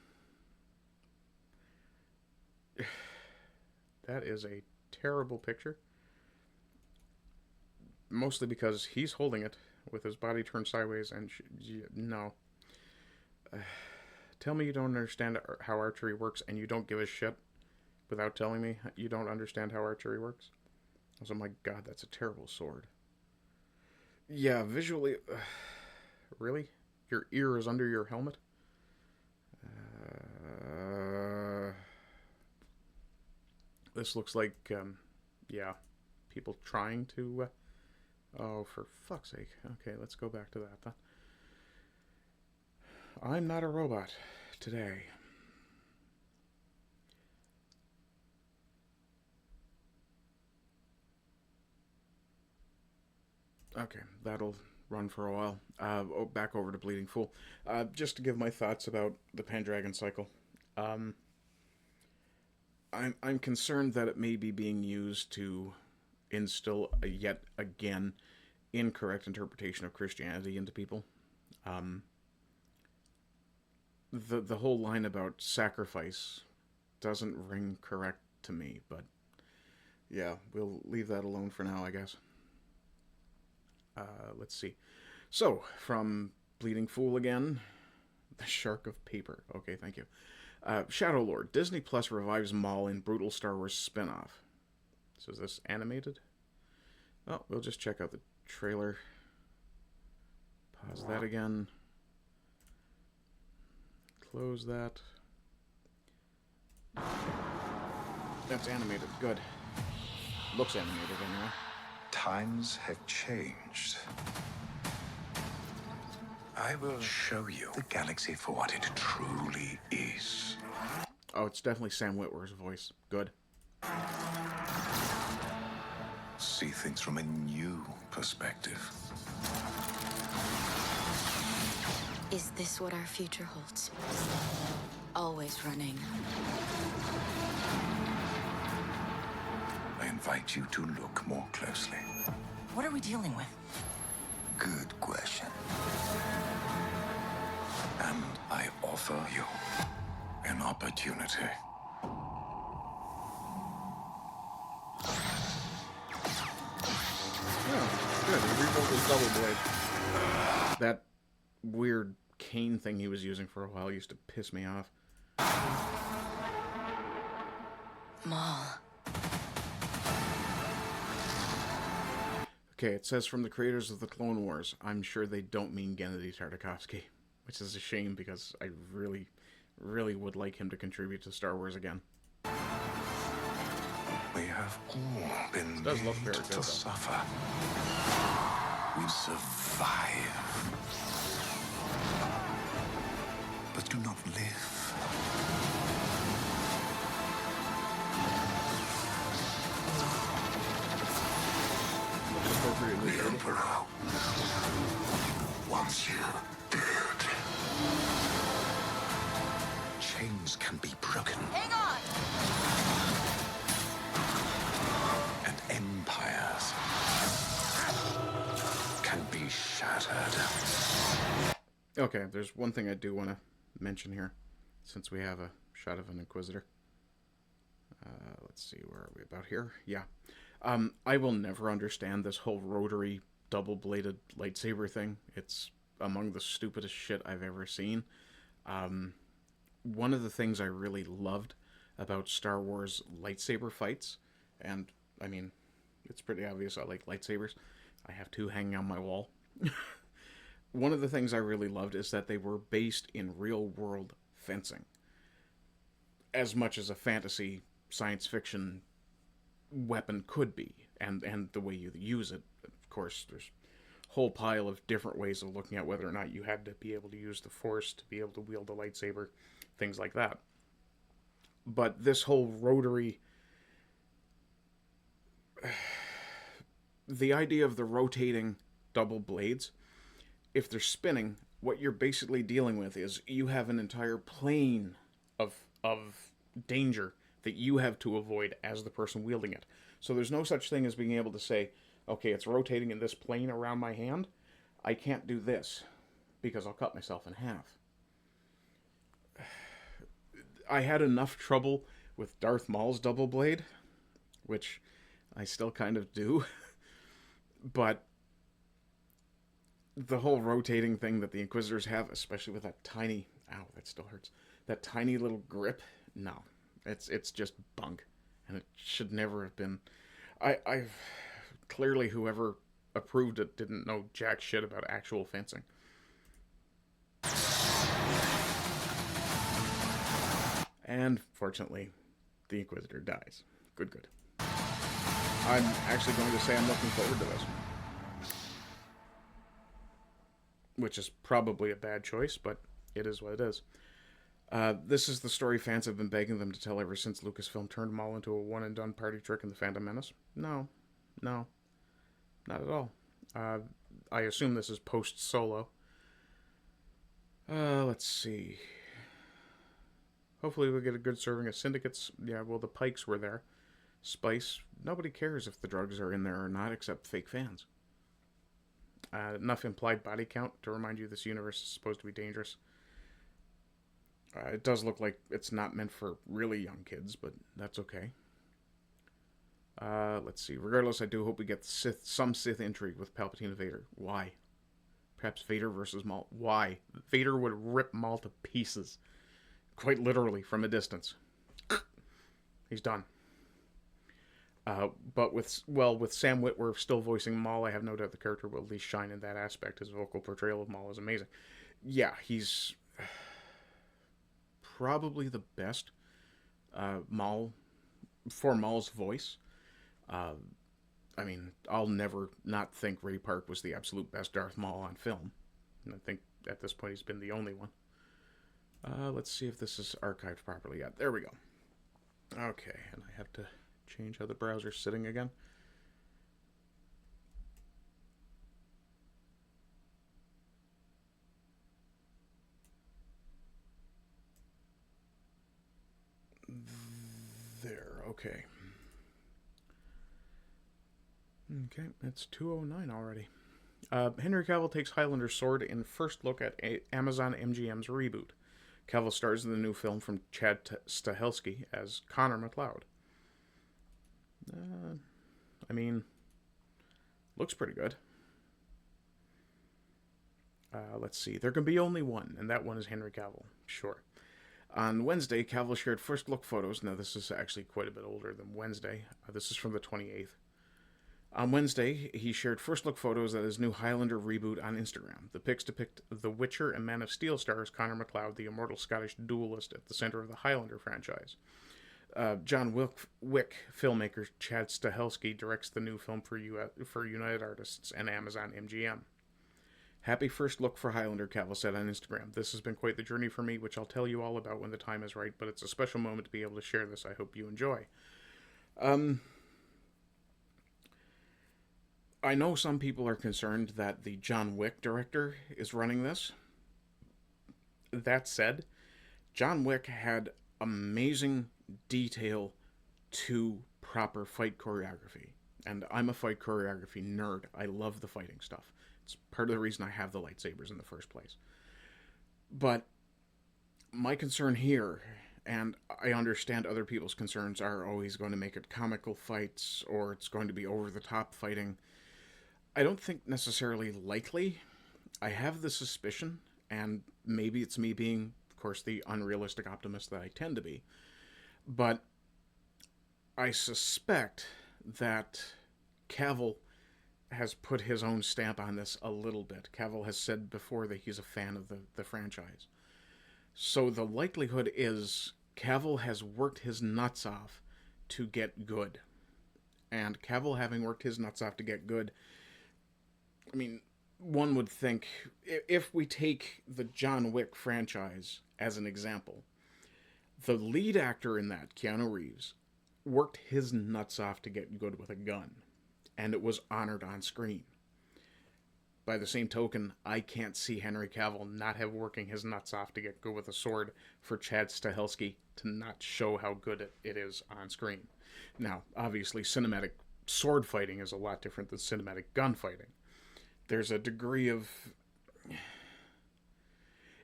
that is a terrible picture. Mostly because he's holding it with his body turned sideways, and no. Tell me you don't understand how archery works, and you don't give a shit without telling me you don't understand how archery works. I was like, my god, that's a terrible sword. Yeah, visually... really? Your ear is under your helmet? This looks like, yeah, people trying to... oh, for fuck's sake. Okay, let's go back to that then. I'm not a robot today. Okay, that'll run for a while. Back over to Bleeding Fool. Just to give my thoughts about the Pendragon cycle. I'm concerned that it may be being used to instill a yet again incorrect interpretation of Christianity into people. The whole line about sacrifice doesn't ring correct to me, but yeah, we'll leave that alone for now, I guess. Let's see. So, from Bleeding Fool again, the Shark of Paper. Okay, thank you. Shadow Lord. Disney Plus revives Maul in brutal Star Wars spin-off. So is this animated? Oh, we'll just check out the trailer. Pause that again. Close that. That's animated. Good. Looks animated anyway. Times have changed. I will show you the galaxy for what it truly is. Oh, it's definitely Sam Witwer's voice. Good. See things from a new perspective. Is this what our future holds? Always running. I invite you to look more closely. What are we dealing with? Good question. And I offer you an opportunity. Oh, good. He rebuilt his double blade. That weird cane thing he was using for a while used to piss me off. Maul. Okay, it says from the creators of the Clone Wars. I'm sure they don't mean Gennady Tartakovsky, which is a shame because I really, really would like him to contribute to Star Wars again. We have all been Does look very made good, to though. suffer. We survive, but do not live. Appropriately The rated. Emperor wants you dead. Chains can be broken. Hang on! And empires can be shattered. Okay, there's one thing I do want to mention here, since we have a shot of an Inquisitor. Let's see, where are we about here? Yeah. I will never understand this whole rotary, double-bladed lightsaber thing. It's among the stupidest shit I've ever seen. One of the things I really loved about Star Wars lightsaber fights, and, I mean, it's pretty obvious I like lightsabers. I have two hanging on my wall. One of the things I really loved is that they were based in real-world fencing. As much as a fantasy, science fiction weapon could be, and the way you use it. Of course, there's a whole pile of different ways of looking at whether or not you had to be able to use the Force to be able to wield a lightsaber, things like that. But this whole rotary... the idea of the rotating double blades, if they're spinning, what you're basically dealing with is you have an entire plane of danger that you have to avoid as the person wielding it. So there's no such thing as being able to say, okay, it's rotating in this plane around my hand. I can't do this because I'll cut myself in half. I had enough trouble with Darth Maul's double blade, which I still kind of do, but the whole rotating thing that the Inquisitors have, especially with that tiny, ow, that still hurts, that tiny little grip, no, it's just bunk, and it should never have been. I've clearly whoever approved it didn't know jack shit about actual fencing. And fortunately, the Inquisitor dies. Good, good. I'm actually going to say I'm looking forward to this. Which is probably a bad choice, but it is what it is. This is the story fans have been begging them to tell ever since Lucasfilm turned them all into a one-and-done party trick in The Phantom Menace. No. Not at all. I assume this is post-Solo. Let's see. Hopefully we'll get a good serving of Syndicates. Yeah, well, the Pikes were there. Spice. Nobody cares if the drugs are in there or not, except fake fans. Enough implied body count to remind you this universe is supposed to be dangerous. It does look like it's not meant for really young kids, but that's okay. Let's see. Regardless, I do hope we get some Sith intrigue with Palpatine and Vader. Why? Perhaps Vader versus Maul. Why? Vader would rip Maul to pieces. Quite literally, from a distance. He's done. But with Sam Witwer still voicing Maul, I have no doubt the character will at least shine in that aspect. His vocal portrayal of Maul is amazing. Yeah, he's probably the best Maul's voice. I mean, I'll never not think Ray Park was the absolute best Darth Maul on film. And I think at this point he's been the only one. Let's see if this is archived properly yet. There we go. Okay, and I have to change how the browser's sitting again. There, okay. Okay, it's 2:09 already. Henry Cavill takes Highlander's sword in first look at Amazon MGM's reboot. Cavill stars in the new film from Chad Stahelski as Connor MacLeod. I mean, looks pretty good. Let's see. There can be only one, and that one is Henry Cavill. Sure. On Wednesday, Cavill shared first look photos. Now, this is actually quite a bit older than Wednesday. This is from the 28th. On Wednesday, he shared first look photos of his new Highlander reboot on Instagram. The pics depict The Witcher and Man of Steel stars Connor MacLeod, the immortal Scottish duelist, at the center of the Highlander franchise. John Wick filmmaker Chad Stahelski directs the new film for United Artists and Amazon MGM. Happy first look for Highlander, Cavill said on Instagram. This has been quite the journey for me, which I'll tell you all about when the time is right, but it's a special moment to be able to share this. I hope you enjoy. I know some people are concerned that the John Wick director is running this. That said, John Wick had amazing detail to proper fight choreography. And I'm a fight choreography nerd. I love the fighting stuff. It's part of the reason I have the lightsabers in the first place. But my concern here, and I understand other people's concerns, are, oh, he's going to make it comical fights, or it's going to be over-the-top fighting. I don't think necessarily likely. I have the suspicion, and maybe it's me being, of course, the unrealistic optimist that I tend to be, but I suspect that Cavill has put his own stamp on this a little bit. Cavill has said before that he's a fan of the franchise. So the likelihood is Cavill has worked his nuts off to get good. And Cavill having worked his nuts off to get good, I mean, one would think, if we take the John Wick franchise as an example, the lead actor in that, Keanu Reeves, worked his nuts off to get good with a gun, and it was honored on screen. By the same token, I can't see Henry Cavill not have working his nuts off to get good with a sword for Chad Stahelski to not show how good it is on screen. Now, obviously, cinematic sword fighting is a lot different than cinematic gunfighting. There's a degree of...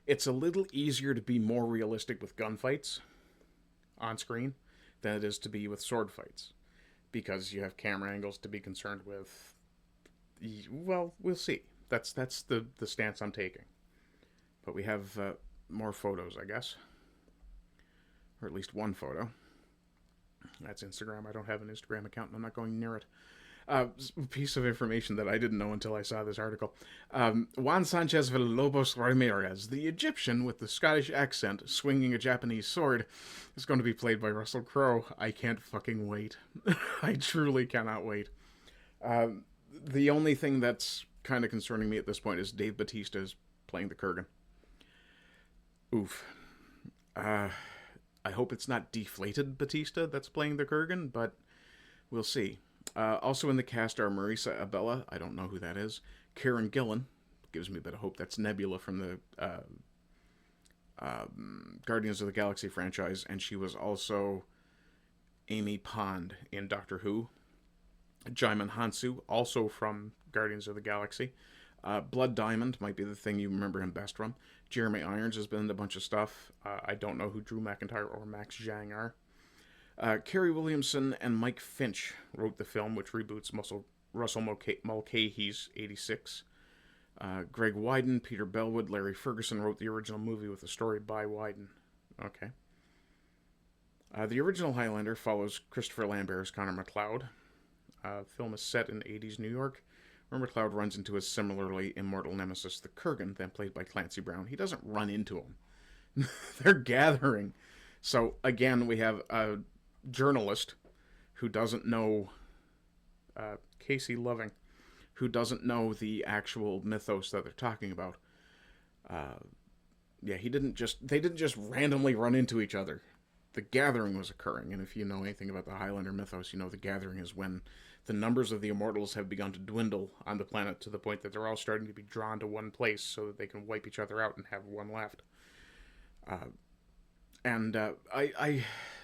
It's a little easier to be more realistic with gunfights on screen than it is to be with sword fights, because you have camera angles to be concerned with. Well, we'll see. That's the stance I'm taking. But we have more photos, I guess, or at least one photo. That's Instagram. I don't have an Instagram account, and I'm not going near it. Piece of information that I didn't know until I saw this article. Juan Sanchez Villalobos Ramirez, the Egyptian with the Scottish accent swinging a Japanese sword, is going to be played by Russell Crowe. I can't fucking wait. I truly cannot wait. The only thing that's kind of concerning me at this point is Dave Bautista is playing the Kurgan. Oof. I hope it's not deflated Bautista that's playing the Kurgan, but we'll see. Also in the cast are Marisa Abella, I don't know who that is, Karen Gillan, gives me a bit of hope, that's Nebula from the Guardians of the Galaxy franchise, and she was also Amy Pond in Doctor Who. Jaimin Hansu, also from Guardians of the Galaxy. Blood Diamond might be the thing you remember him best from. Jeremy Irons has been in a bunch of stuff. I don't know who Drew McIntyre or Max Zhang are. Kerry Williamson and Mike Finch wrote the film, which reboots Russell Mulcahy's 86. Greg Wyden, Peter Bellwood, Larry Ferguson wrote the original movie with a story by Wyden. Okay. The original Highlander follows Christopher Lambert as Connor MacLeod. The film is set in 80s New York, where MacLeod runs into his similarly immortal nemesis, the Kurgan, then played by Clancy Brown. He doesn't run into him. They're gathering. So, again, we have a journalist who doesn't know, Casey Loving, who doesn't know the actual mythos that they're talking about. Yeah, they didn't just randomly run into each other. The gathering was occurring, and if you know anything about the Highlander mythos, you know the gathering is when the numbers of the immortals have begun to dwindle on the planet to the point that they're all starting to be drawn to one place so that they can wipe each other out and have one left. I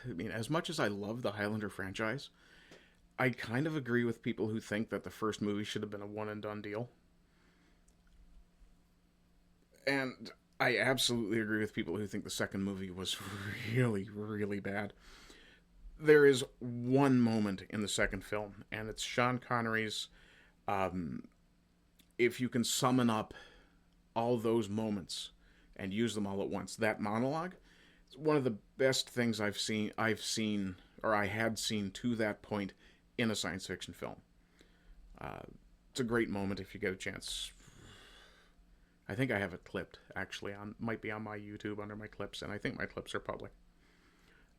mean, as much as I love the Highlander franchise, I kind of agree with people who think that the first movie should have been a one-and-done deal. And I absolutely agree with people who think the second movie was really, really bad. There is one moment in the second film, and it's Sean Connery's, if you can summon up all those moments and use them all at once, that monologue, it's one of the best things I had seen to that point in a science fiction film. It's a great moment if you get a chance. I think I have it clipped, actually. Might be on my YouTube under my clips, and I think my clips are public.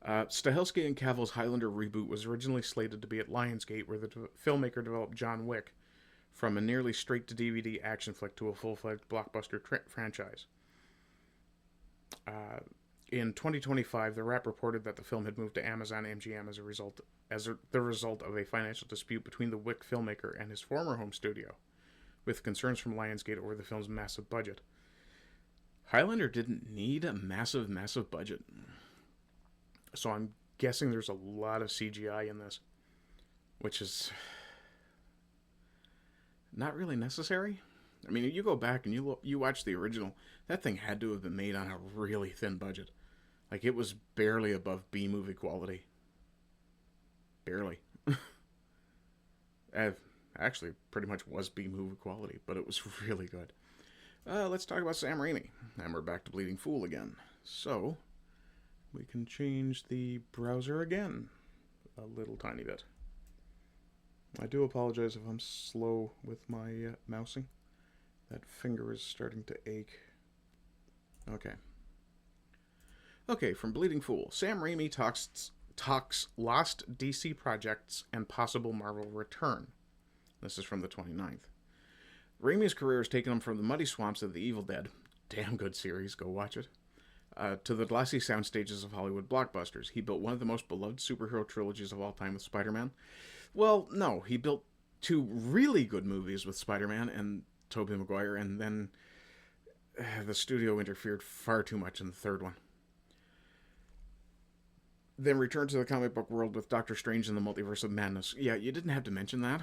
Stahelski and Cavill's Highlander reboot was originally slated to be at Lionsgate, where the filmmaker developed John Wick, from a nearly straight-to-DVD action flick to a full-fledged blockbuster franchise. In 2025, The Wrap reported that the film had moved to Amazon MGM as the result of a financial dispute between the Wick filmmaker and his former home studio, with concerns from Lionsgate over the film's massive budget. Highlander didn't need a massive, massive budget. So I'm guessing there's a lot of CGI in this, which is not really necessary. I mean, if you go back and you watch the original, that thing had to have been made on a really thin budget. Like, it was barely above B-movie quality. Barely. Actually, pretty much was B-movie quality, but it was really good. Let's talk about Sam Raimi. And we're back to Bleeding Fool again. So, we can change the browser again a little tiny bit. I do apologize if I'm slow with my mousing. That finger is starting to ache. Okay, from Bleeding Fool. Sam Raimi talks lost DC projects and possible Marvel return. This is from the 29th. Raimi's career has taken him from the muddy swamps of The Evil Dead, damn good series, go watch it, to the glossy sound stages of Hollywood blockbusters. He built one of the most beloved superhero trilogies of all time with Spider-Man. Well, no, he built two really good movies with Spider-Man and Tobey Maguire, and then the studio interfered far too much in the third one. Then returned to the comic book world with Doctor Strange and the Multiverse of Madness. Yeah, you didn't have to mention that.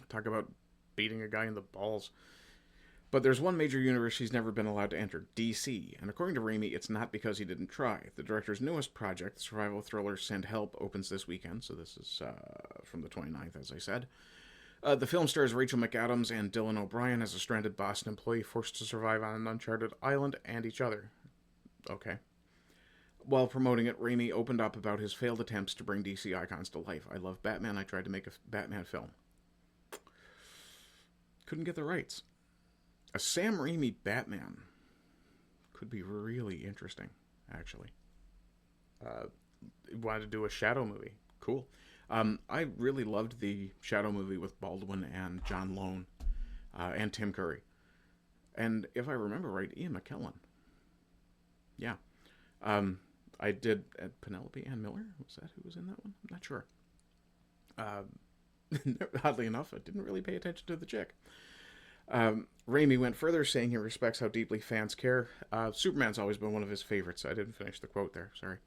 Talk about beating a guy in the balls. But there's one major universe he's never been allowed to enter, DC. And according to Raimi, it's not because he didn't try. The director's newest project, the survival thriller Send Help, opens this weekend. So this is from the 29th, as I said. The film stars Rachel McAdams and Dylan O'Brien as a stranded Boston employee forced to survive on an uncharted island and each other. Okay. While promoting it, Raimi opened up about his failed attempts to bring DC icons to life. I love Batman. I tried to make a Batman film. Couldn't get the rights. A Sam Raimi Batman could be really interesting, actually. Wanted to do a Shadow movie. Cool. I really loved the Shadow movie with Baldwin and John Lone and Tim Curry. And if I remember right, Ian McKellen. Yeah. I did Penelope Ann Miller. Was that who was in that one? I'm not sure. Oddly enough, I didn't really pay attention to the chick. Raimi went further, saying he respects how deeply fans care. Superman's always been one of his favorites. I didn't finish the quote there, sorry.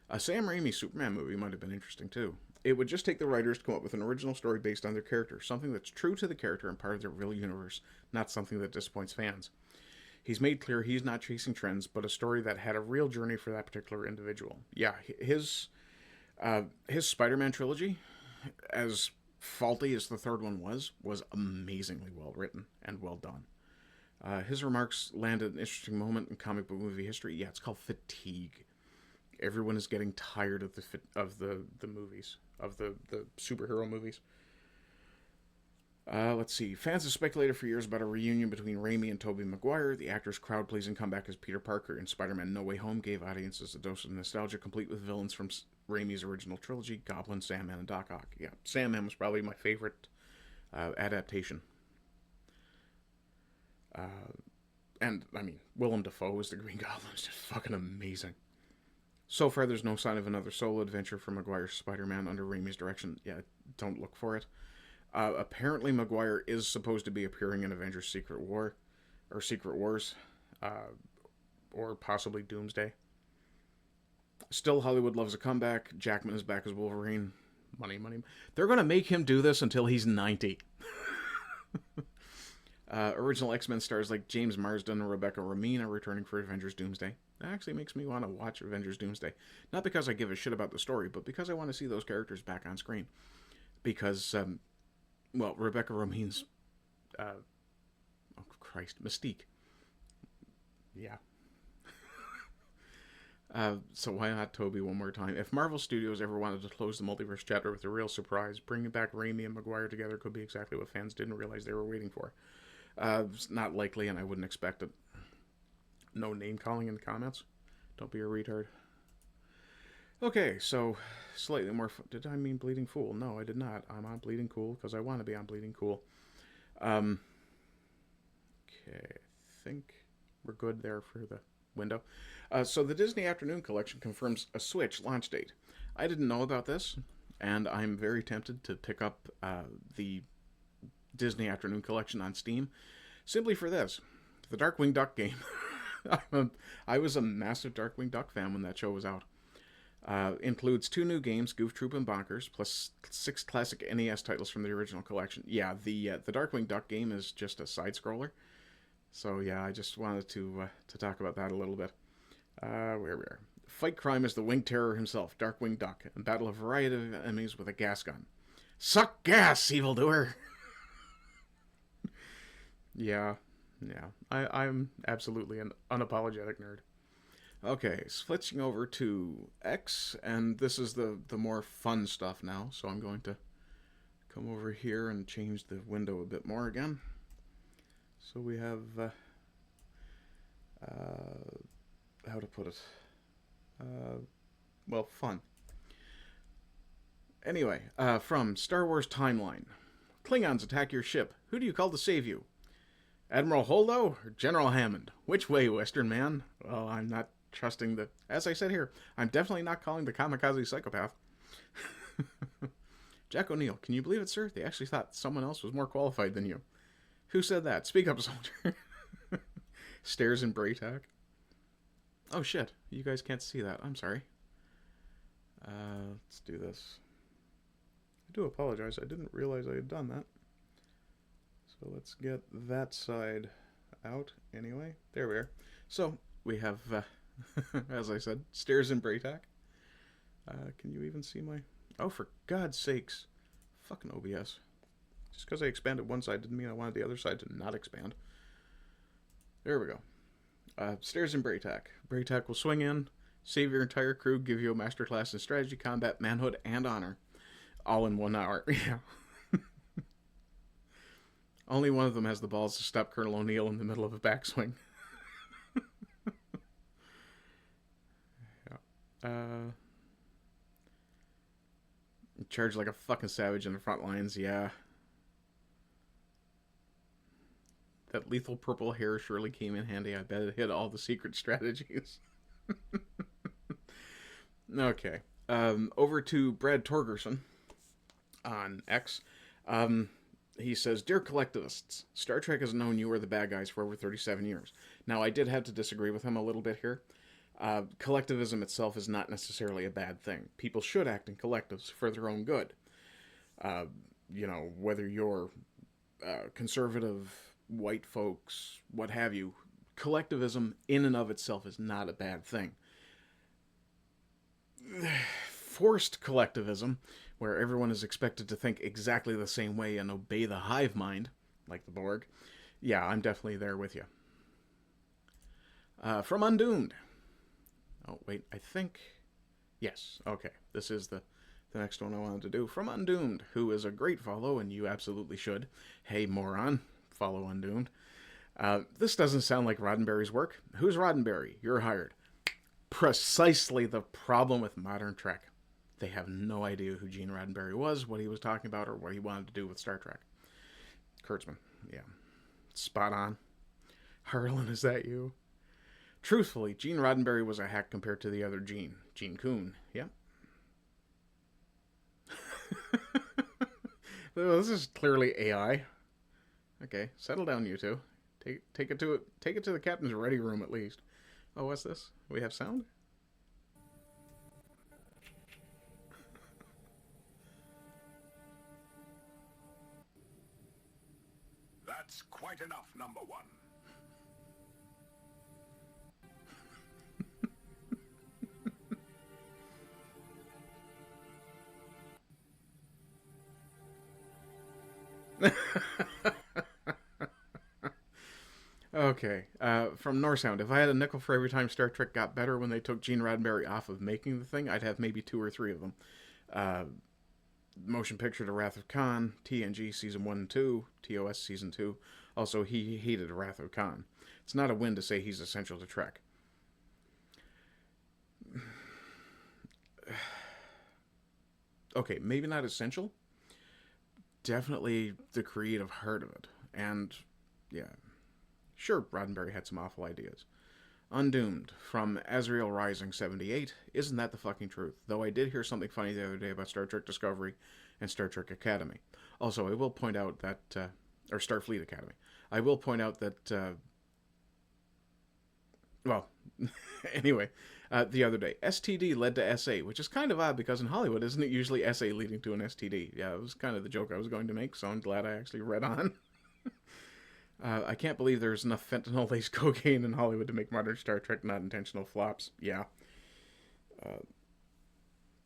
A Sam Raimi Superman movie might have been interesting, too. It would just take the writers to come up with an original story based on their character, something that's true to the character and part of their real universe, not something that disappoints fans. He's made clear he's not chasing trends, but a story that had a real journey for that particular individual. Yeah, his Spider-Man trilogy, as faulty as the third one was amazingly well written and well done. His remarks landed an interesting moment in comic book movie history. Yeah, it's called fatigue. Everyone is getting tired of the movies, of the superhero movies. Let's see. Fans have speculated for years about a reunion between Raimi and Tobey Maguire. The actor's crowd-pleasing comeback as Peter Parker in Spider-Man No Way Home gave audiences a dose of nostalgia, complete with villains from Raimi's original trilogy, Goblin, Sandman, and Doc Ock. Yeah, Sandman was probably my favorite adaptation. And, I mean, Willem Dafoe as the Green Goblin is just fucking amazing. So far, there's no sign of another solo adventure for Maguire's Spider-Man under Raimi's direction. Yeah, don't look for it. Apparently, Maguire is supposed to be appearing in Avengers Secret War, or Secret Wars, or possibly Doomsday. Still, Hollywood loves a comeback. Jackman is back as Wolverine. Money, money. They're going to make him do this until he's 90. Original X-Men stars like James Marsden and Rebecca Romijn are returning for Avengers Doomsday. That actually makes me want to watch Avengers Doomsday. Not because I give a shit about the story, but because I want to see those characters back on screen. Because, Rebecca Romijn's, Mystique. Yeah. So why not Toby one more time? If Marvel Studios ever wanted to close the multiverse chapter with a real surprise, bringing back Raimi and Maguire together could be exactly what fans didn't realize they were waiting for. It's not likely, and I wouldn't expect it. No name-calling in the comments. Don't be a retard. Okay, so slightly more... Did I mean Bleeding Fool? No, I did not. I'm on Bleeding Cool because I want to be on Bleeding Cool. Okay, I think we're good there for the window. So the Disney Afternoon Collection confirms a Switch launch date. I didn't know about this, and I'm very tempted to pick up the Disney Afternoon Collection on Steam, simply for this. The Darkwing Duck game. I was a massive Darkwing Duck fan when that show was out. Includes 2 new games, Goof Troop and Bonkers, plus 6 classic NES titles from the original collection. Yeah, the Darkwing Duck game is just a side-scroller. So yeah, I just wanted to talk about that a little bit. Where we are. Fight crime is the winged terror himself, Darkwing Duck, and battle a variety of enemies with a gas gun. Suck gas, evildoer! Yeah. I'm absolutely an unapologetic nerd. Okay, switching over to X, and this is the more fun stuff now, so I'm going to come over here and change the window a bit more again. So we have, how to put it, fun. Anyway, from Star Wars Timeline. Klingons attack your ship. Who do you call to save you? Admiral Holdo or General Hammond? Which way, Western man? Well, I'm not trusting the... As I said here, I'm definitely not calling the kamikaze psychopath. Jack O'Neill, can you believe it, sir? They actually thought someone else was more qualified than you. Who said that? Speak up, soldier. Stares in Braytac. Oh, shit. You guys can't see that. I'm sorry. Let's do this. I do apologize. I didn't realize I had done that. So let's get that side out anyway. There we are. So we have, as I said, stairs in Braytac. Can you even see my... Oh, for God's sakes. Fucking OBS. Just because I expanded one side didn't mean I wanted the other side to not expand. There we go. Stairs in Braytac. Braytac will swing in, save your entire crew, give you a masterclass in strategy, combat, manhood, and honor. All in 1 hour. Yeah. Only one of them has the balls to stop Colonel O'Neill in the middle of a backswing. Yeah. Charge like a fucking savage in the front lines, yeah. That lethal purple hair surely came in handy. I bet it hit all the secret strategies. Okay. Over to Brad Torgerson on X. He says, Dear collectivists, Star Trek has known you are the bad guys for over 37 years. Now, I did have to disagree with him a little bit here. Collectivism itself is not necessarily a bad thing. People should act in collectives for their own good. You know, whether you're conservative, white folks, what have you, collectivism in and of itself is not a bad thing. Forced collectivism, where everyone is expected to think exactly the same way and obey the hive mind, like the Borg, yeah, I'm definitely there with you. From Undoomed. Oh, wait, I think... Yes, okay, this is the next one I wanted to do. From Undoomed, who is a great follow, and you absolutely should. Hey, moron, follow Undoomed. This doesn't sound like Roddenberry's work. Who's Roddenberry? You're hired. Precisely the problem with modern Trek. They have no idea who Gene Roddenberry was, what he was talking about, or what he wanted to do with Star Trek. Kurtzman, yeah. Spot on. Harlan, is that you? Truthfully, Gene Roddenberry was a hack compared to the other Gene. Gene Kuhn, yep. This is clearly AI. Okay, settle down, you two. Take it to the captain's ready room at least. Oh, what's this? We have sound? That's quite enough, number one. Okay, from Norsound. If I had a nickel for every time Star Trek got better when they took Gene Roddenberry off of making the thing, I'd have maybe 2 or 3 of them. Motion picture The Wrath of Khan, TNG Season 1 and 2, TOS Season 2. Also, he hated Wrath of Khan. It's not a win to say he's essential to Trek. Okay, maybe not essential. Definitely the creative heart of it. And, yeah. Sure, Roddenberry had some awful ideas. Undoomed, from Azrael Rising 78. Isn't that the fucking truth? Though I did hear something funny the other day about Star Trek Discovery and Star Trek Academy. Also, I will point out that... or Starfleet Academy. I will point out that... well, anyway, the other day, STD led to SA, which is kind of odd because in Hollywood, isn't it usually SA leading to an STD? Yeah, it was kind of the joke I was going to make, so I'm glad I actually read on. I can't believe there's enough fentanyl-laced cocaine in Hollywood to make modern Star Trek not intentional flops. Yeah.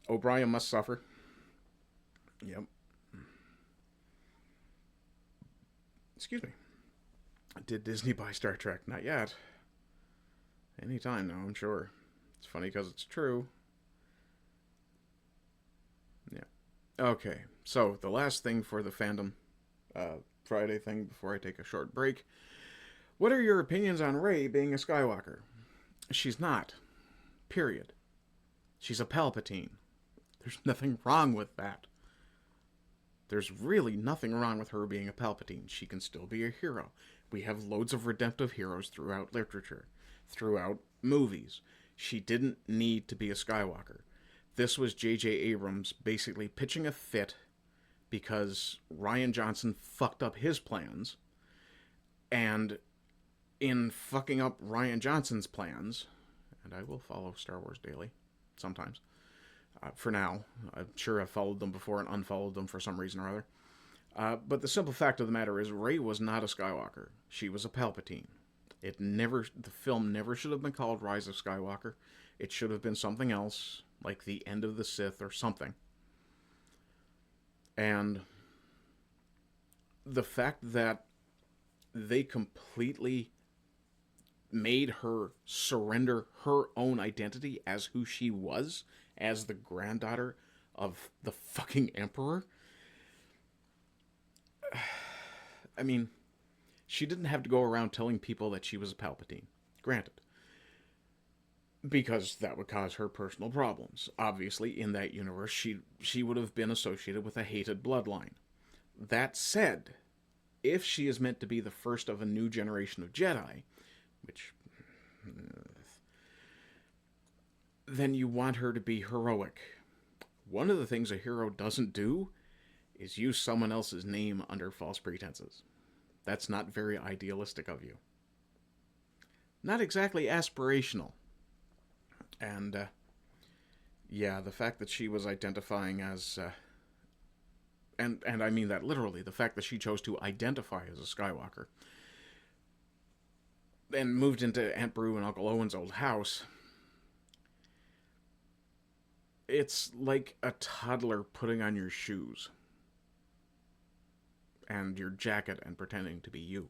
O'Brien must suffer. Yep. Excuse me. Did Disney buy Star Trek? Not yet. Anytime now, I'm sure. It's funny because it's true. Yeah. Okay, so the last thing for the fandom Friday thing before I take a short break. What are your opinions on Rey being a Skywalker? She's not. Period. She's a Palpatine. There's nothing wrong with that. There's really nothing wrong with her being a Palpatine. She can still be a hero. We have loads of redemptive heroes throughout literature, throughout movies. She didn't need to be a Skywalker. This was J.J. Abrams basically pitching a fit because Rian Johnson fucked up his plans. And in fucking up Rian Johnson's plans, and I will follow Star Wars Daily sometimes, for now. I'm sure I've followed them before and unfollowed them for some reason or other. But the simple fact of the matter is Rey was not a Skywalker. She was a Palpatine. The film never should have been called Rise of Skywalker. It should have been something else, like The End of the Sith or something. And the fact that they completely made her surrender her own identity as who she was, as the granddaughter of the fucking Emperor. I mean, she didn't have to go around telling people that she was a Palpatine. Granted. Because that would cause her personal problems. Obviously, in that universe, she would have been associated with a hated bloodline. That said, if she is meant to be the first of a new generation of Jedi, which... then you want her to be heroic. One of the things a hero doesn't do is use someone else's name under false pretenses. That's not very idealistic of you. Not exactly aspirational. And, yeah, the fact that she was identifying as... and I mean that literally, the fact that she chose to identify as a Skywalker and moved into Aunt Beru and Uncle Owen's old house... It's like a toddler putting on your shoes and your jacket and pretending to be you.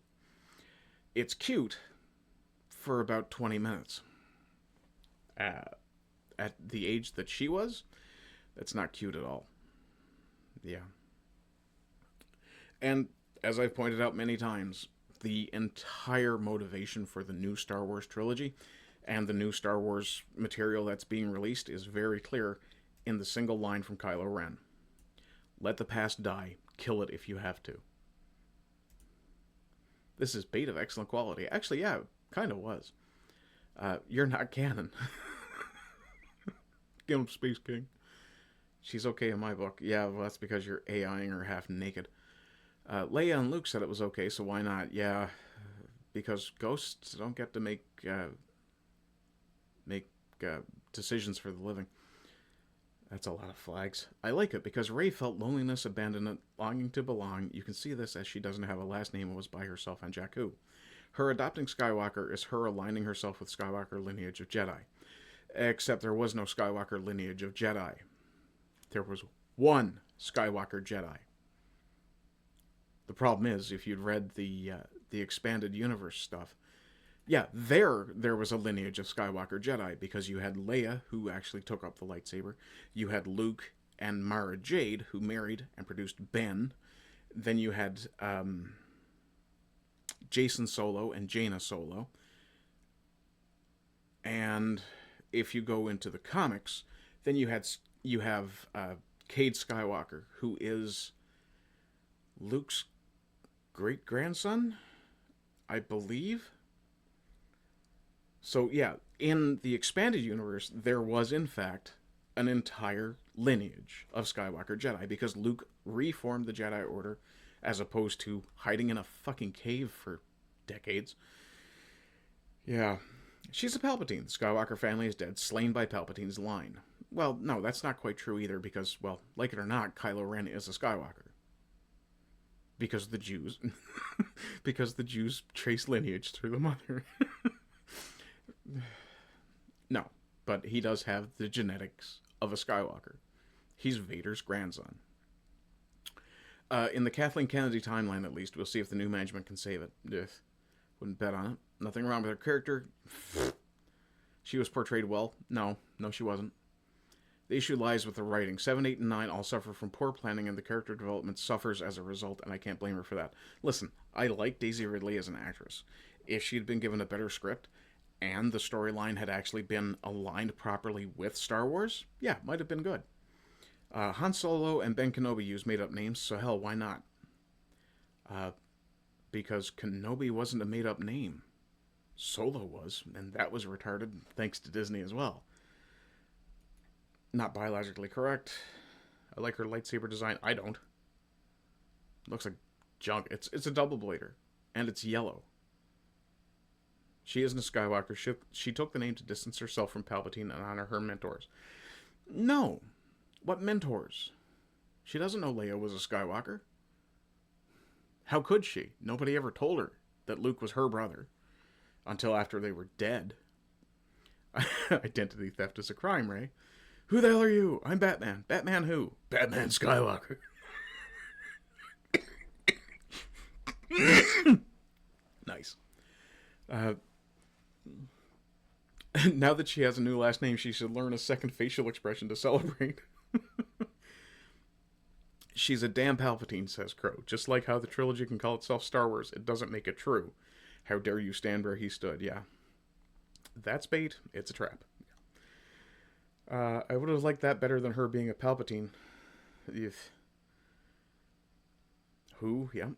It's cute for about 20 minutes. At the age that she was, that's not cute at all. Yeah. And as I've pointed out many times, the entire motivation for the new Star Wars trilogy and the new Star Wars material that's being released is very clear in the single line from Kylo Ren. Let the past die. Kill it if you have to. This is bait of excellent quality. Actually, yeah, kind of was. You're not canon. Get him, Space King. She's okay in my book. Yeah, well, that's because you're AIing her half naked. Leia and Luke said it was okay, so why not? Yeah, because ghosts don't get to make decisions for the living. That's a lot of flags. I like it because Rey felt loneliness, abandonment, longing to belong. You can see this as she doesn't have a last name and was by herself on Jakku. Her adopting Skywalker is her aligning herself with Skywalker lineage of Jedi. Except there was no Skywalker lineage of Jedi. There was one Skywalker Jedi. The problem is, if you'd read the expanded universe stuff, yeah, there was a lineage of Skywalker Jedi, because you had Leia, who actually took up the lightsaber. You had Luke and Mara Jade, who married and produced Ben. Then you had Jason Solo and Jaina Solo. And if you go into the comics, then you have Cade Skywalker, who is Luke's great-grandson, I believe. So, yeah, in the expanded universe, there was, in fact, an entire lineage of Skywalker Jedi, because Luke reformed the Jedi Order as opposed to hiding in a fucking cave for decades. Yeah. She's a Palpatine. The Skywalker family is dead, slain by Palpatine's line. Well, no, that's not quite true either, because, well, like it or not, Kylo Ren is a Skywalker. Because the Jews... because the Jews trace lineage through the mother. No, but he does have the genetics of a Skywalker. He's Vader's grandson. In the Kathleen Kennedy timeline, at least, we'll see if the new management can save it. Ugh. Wouldn't bet on it. Nothing wrong with her character. She was portrayed well. No, she wasn't. The issue lies with the writing. 7, 8, and 9 all suffer from poor planning, and the character development suffers as a result, and I can't blame her for that. Listen, I like Daisy Ridley as an actress. If she'd been given a better script, and the storyline had actually been aligned properly with Star Wars, yeah, might have been good. Han Solo and Ben Kenobi use made-up names, so hell, why not? Because Kenobi wasn't a made-up name. Solo was, and that was retarded, thanks to Disney as well. Not biologically correct. I like her lightsaber design. I don't. It looks like junk. It's a double blader, and it's yellow. She isn't a Skywalker. She took the name to distance herself from Palpatine and honor her mentors. No. What mentors? She doesn't know Leia was a Skywalker. How could she? Nobody ever told her that Luke was her brother. until after they were dead. Identity theft is a crime, Ray. Who the hell are you? I'm Batman. Batman who? Batman Skywalker. Nice. Now that she has a new last name, she should learn a second facial expression to celebrate. She's a damn Palpatine, says Crow. Just like how the trilogy can call itself Star Wars, it doesn't make it true. How dare you stand where he stood? Yeah. That's bait. It's a trap. I would have liked that better than her being a Palpatine. Who? Yeah.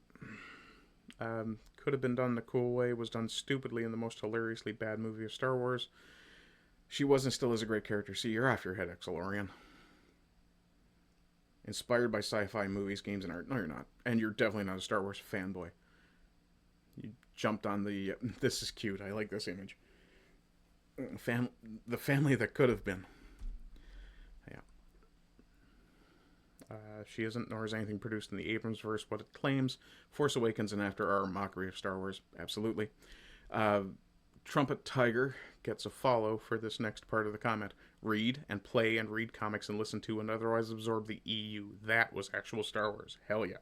Could have been done the cool way, was done stupidly in the most hilariously bad movie of Star Wars. She was and still is a great character. See, you're off your head, Exalorian. Inspired by sci-fi movies, games, and art. No, you're not. And you're definitely not a Star Wars fanboy. You jumped on the... this is cute. I like this image. The family that could have been. Yeah. She isn't, nor is anything produced in the Abrams verse what it claims. Force Awakens and After are a mockery of Star Wars. Absolutely. Trumpet Tiger gets a follow for this next part of the comment. Read and play and read comics and listen to and otherwise absorb the EU. That was actual Star Wars. Hell yeah.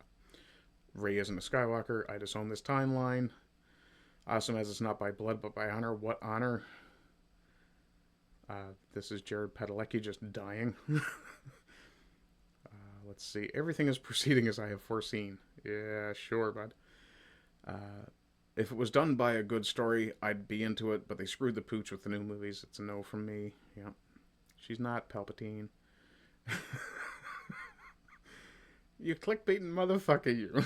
Rey isn't a Skywalker. I disown this timeline. Awesome as it's not by blood but by honor. What honor? This is Jared Padalecki just dying. Let's see. Everything is proceeding as I have foreseen. Yeah, sure, bud. If it was done by a good story, I'd be into it, but they screwed the pooch with the new movies. It's a no from me. Yeah. She's not Palpatine. You clickbaiting motherfucker, you.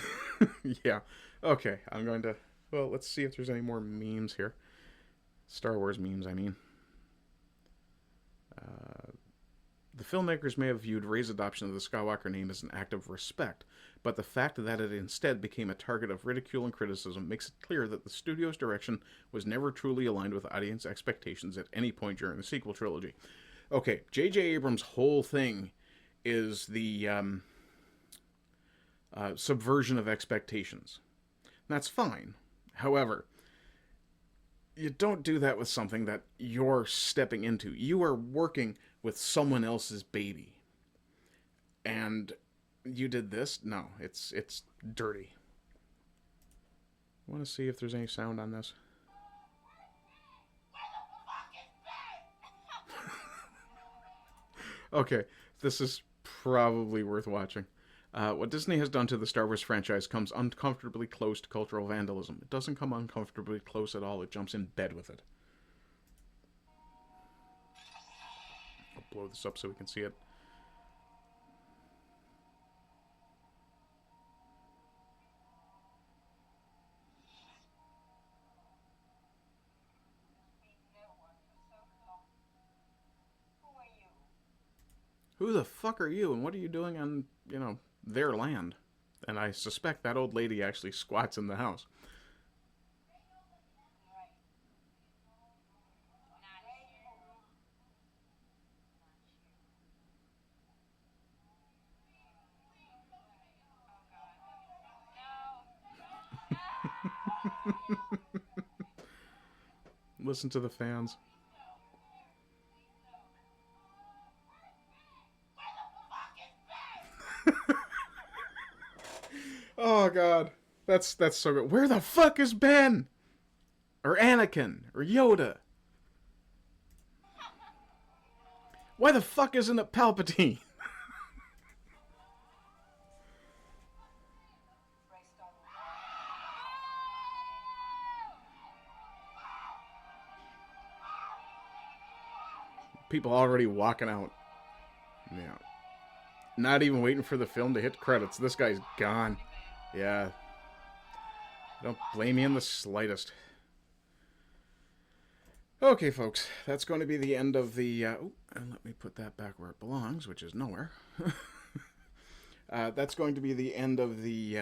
Yeah. Okay, I'm going to... Well, let's see if there's any more memes here. Star Wars memes, I mean. The filmmakers may have viewed Rey's adoption of the Skywalker name as an act of respect, but the fact that it instead became a target of ridicule and criticism makes it clear that the studio's direction was never truly aligned with audience expectations at any point during the sequel trilogy. Okay, J.J. Abrams' whole thing is the subversion of expectations. That's fine. However, you don't do that with something that you're stepping into. You are working with someone else's baby. And you did this? No, it's dirty. I want to see if there's any sound on this. Okay, this is probably worth watching. What Disney has done to the Star Wars franchise comes uncomfortably close to cultural vandalism. It doesn't come uncomfortably close at all. It jumps in bed with it. I'll blow this up so we can see it. Who the fuck are you, and what are you doing on, their land? And I suspect that old lady actually squats in the house. Listen to the fans. Oh god, that's so good. Where the fuck is Ben? Or Anakin? Or Yoda? Why the fuck isn't it Palpatine? People already walking out. Yeah. Not even waiting for the film to hit credits. This guy's gone. Yeah. Don't blame me in the slightest. Okay, folks. That's going to be the end of the... and let me put that back where it belongs, which is nowhere. That's going to be the end of the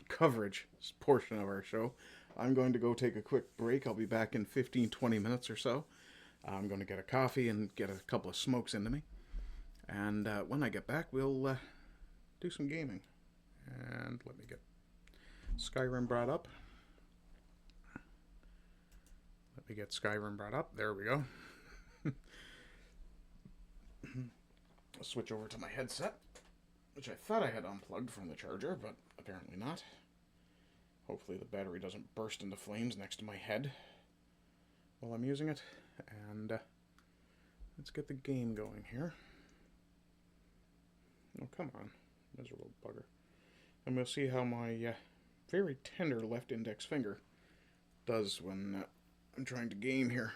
coverage portion of our show. I'm going to go take a quick break. I'll be back in 15-20 minutes or so. I'm going to get a coffee and get a couple of smokes into me. And when I get back, we'll do some gaming. And let me get Skyrim brought up. Let me get Skyrim brought up. There we go. I'll switch over to my headset, which I thought I had unplugged from the charger, but apparently not. Hopefully the battery doesn't burst into flames next to my head while I'm using it. And let's get the game going here. Oh, come on, miserable bugger. And we'll see how my very tender left index finger does when I'm trying to game here.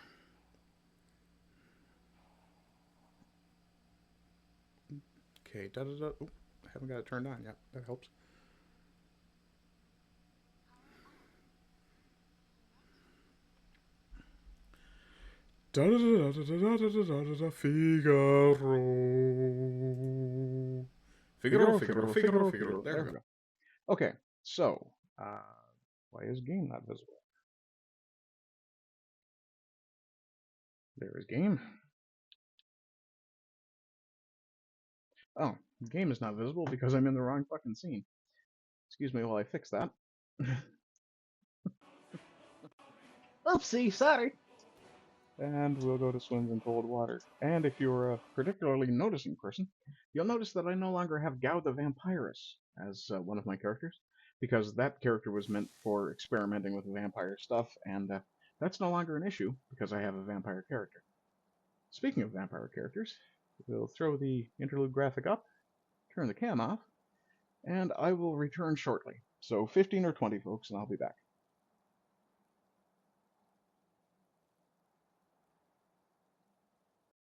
Okay, da-da-da. Oop, I haven't got it turned on yet. That helps. Da-da-da-da-da-da-da-da-da-da, Figaro. Figaro. There we go. Okay, so, why is game not visible? There is game. Oh, game is not visible because I'm in the wrong fucking scene. Excuse me while I fix that. Oopsie, sorry. And we'll go to swims in cold water. And if you're a particularly noticing person, you'll notice that I no longer have Gao the Vampirus as one of my characters, because that character was meant for experimenting with vampire stuff, and that's no longer an issue because I have a vampire character. Speaking of vampire characters, we'll throw the interlude graphic up, turn the cam off, and I will return shortly. So 15 or 20 folks, and I'll be back.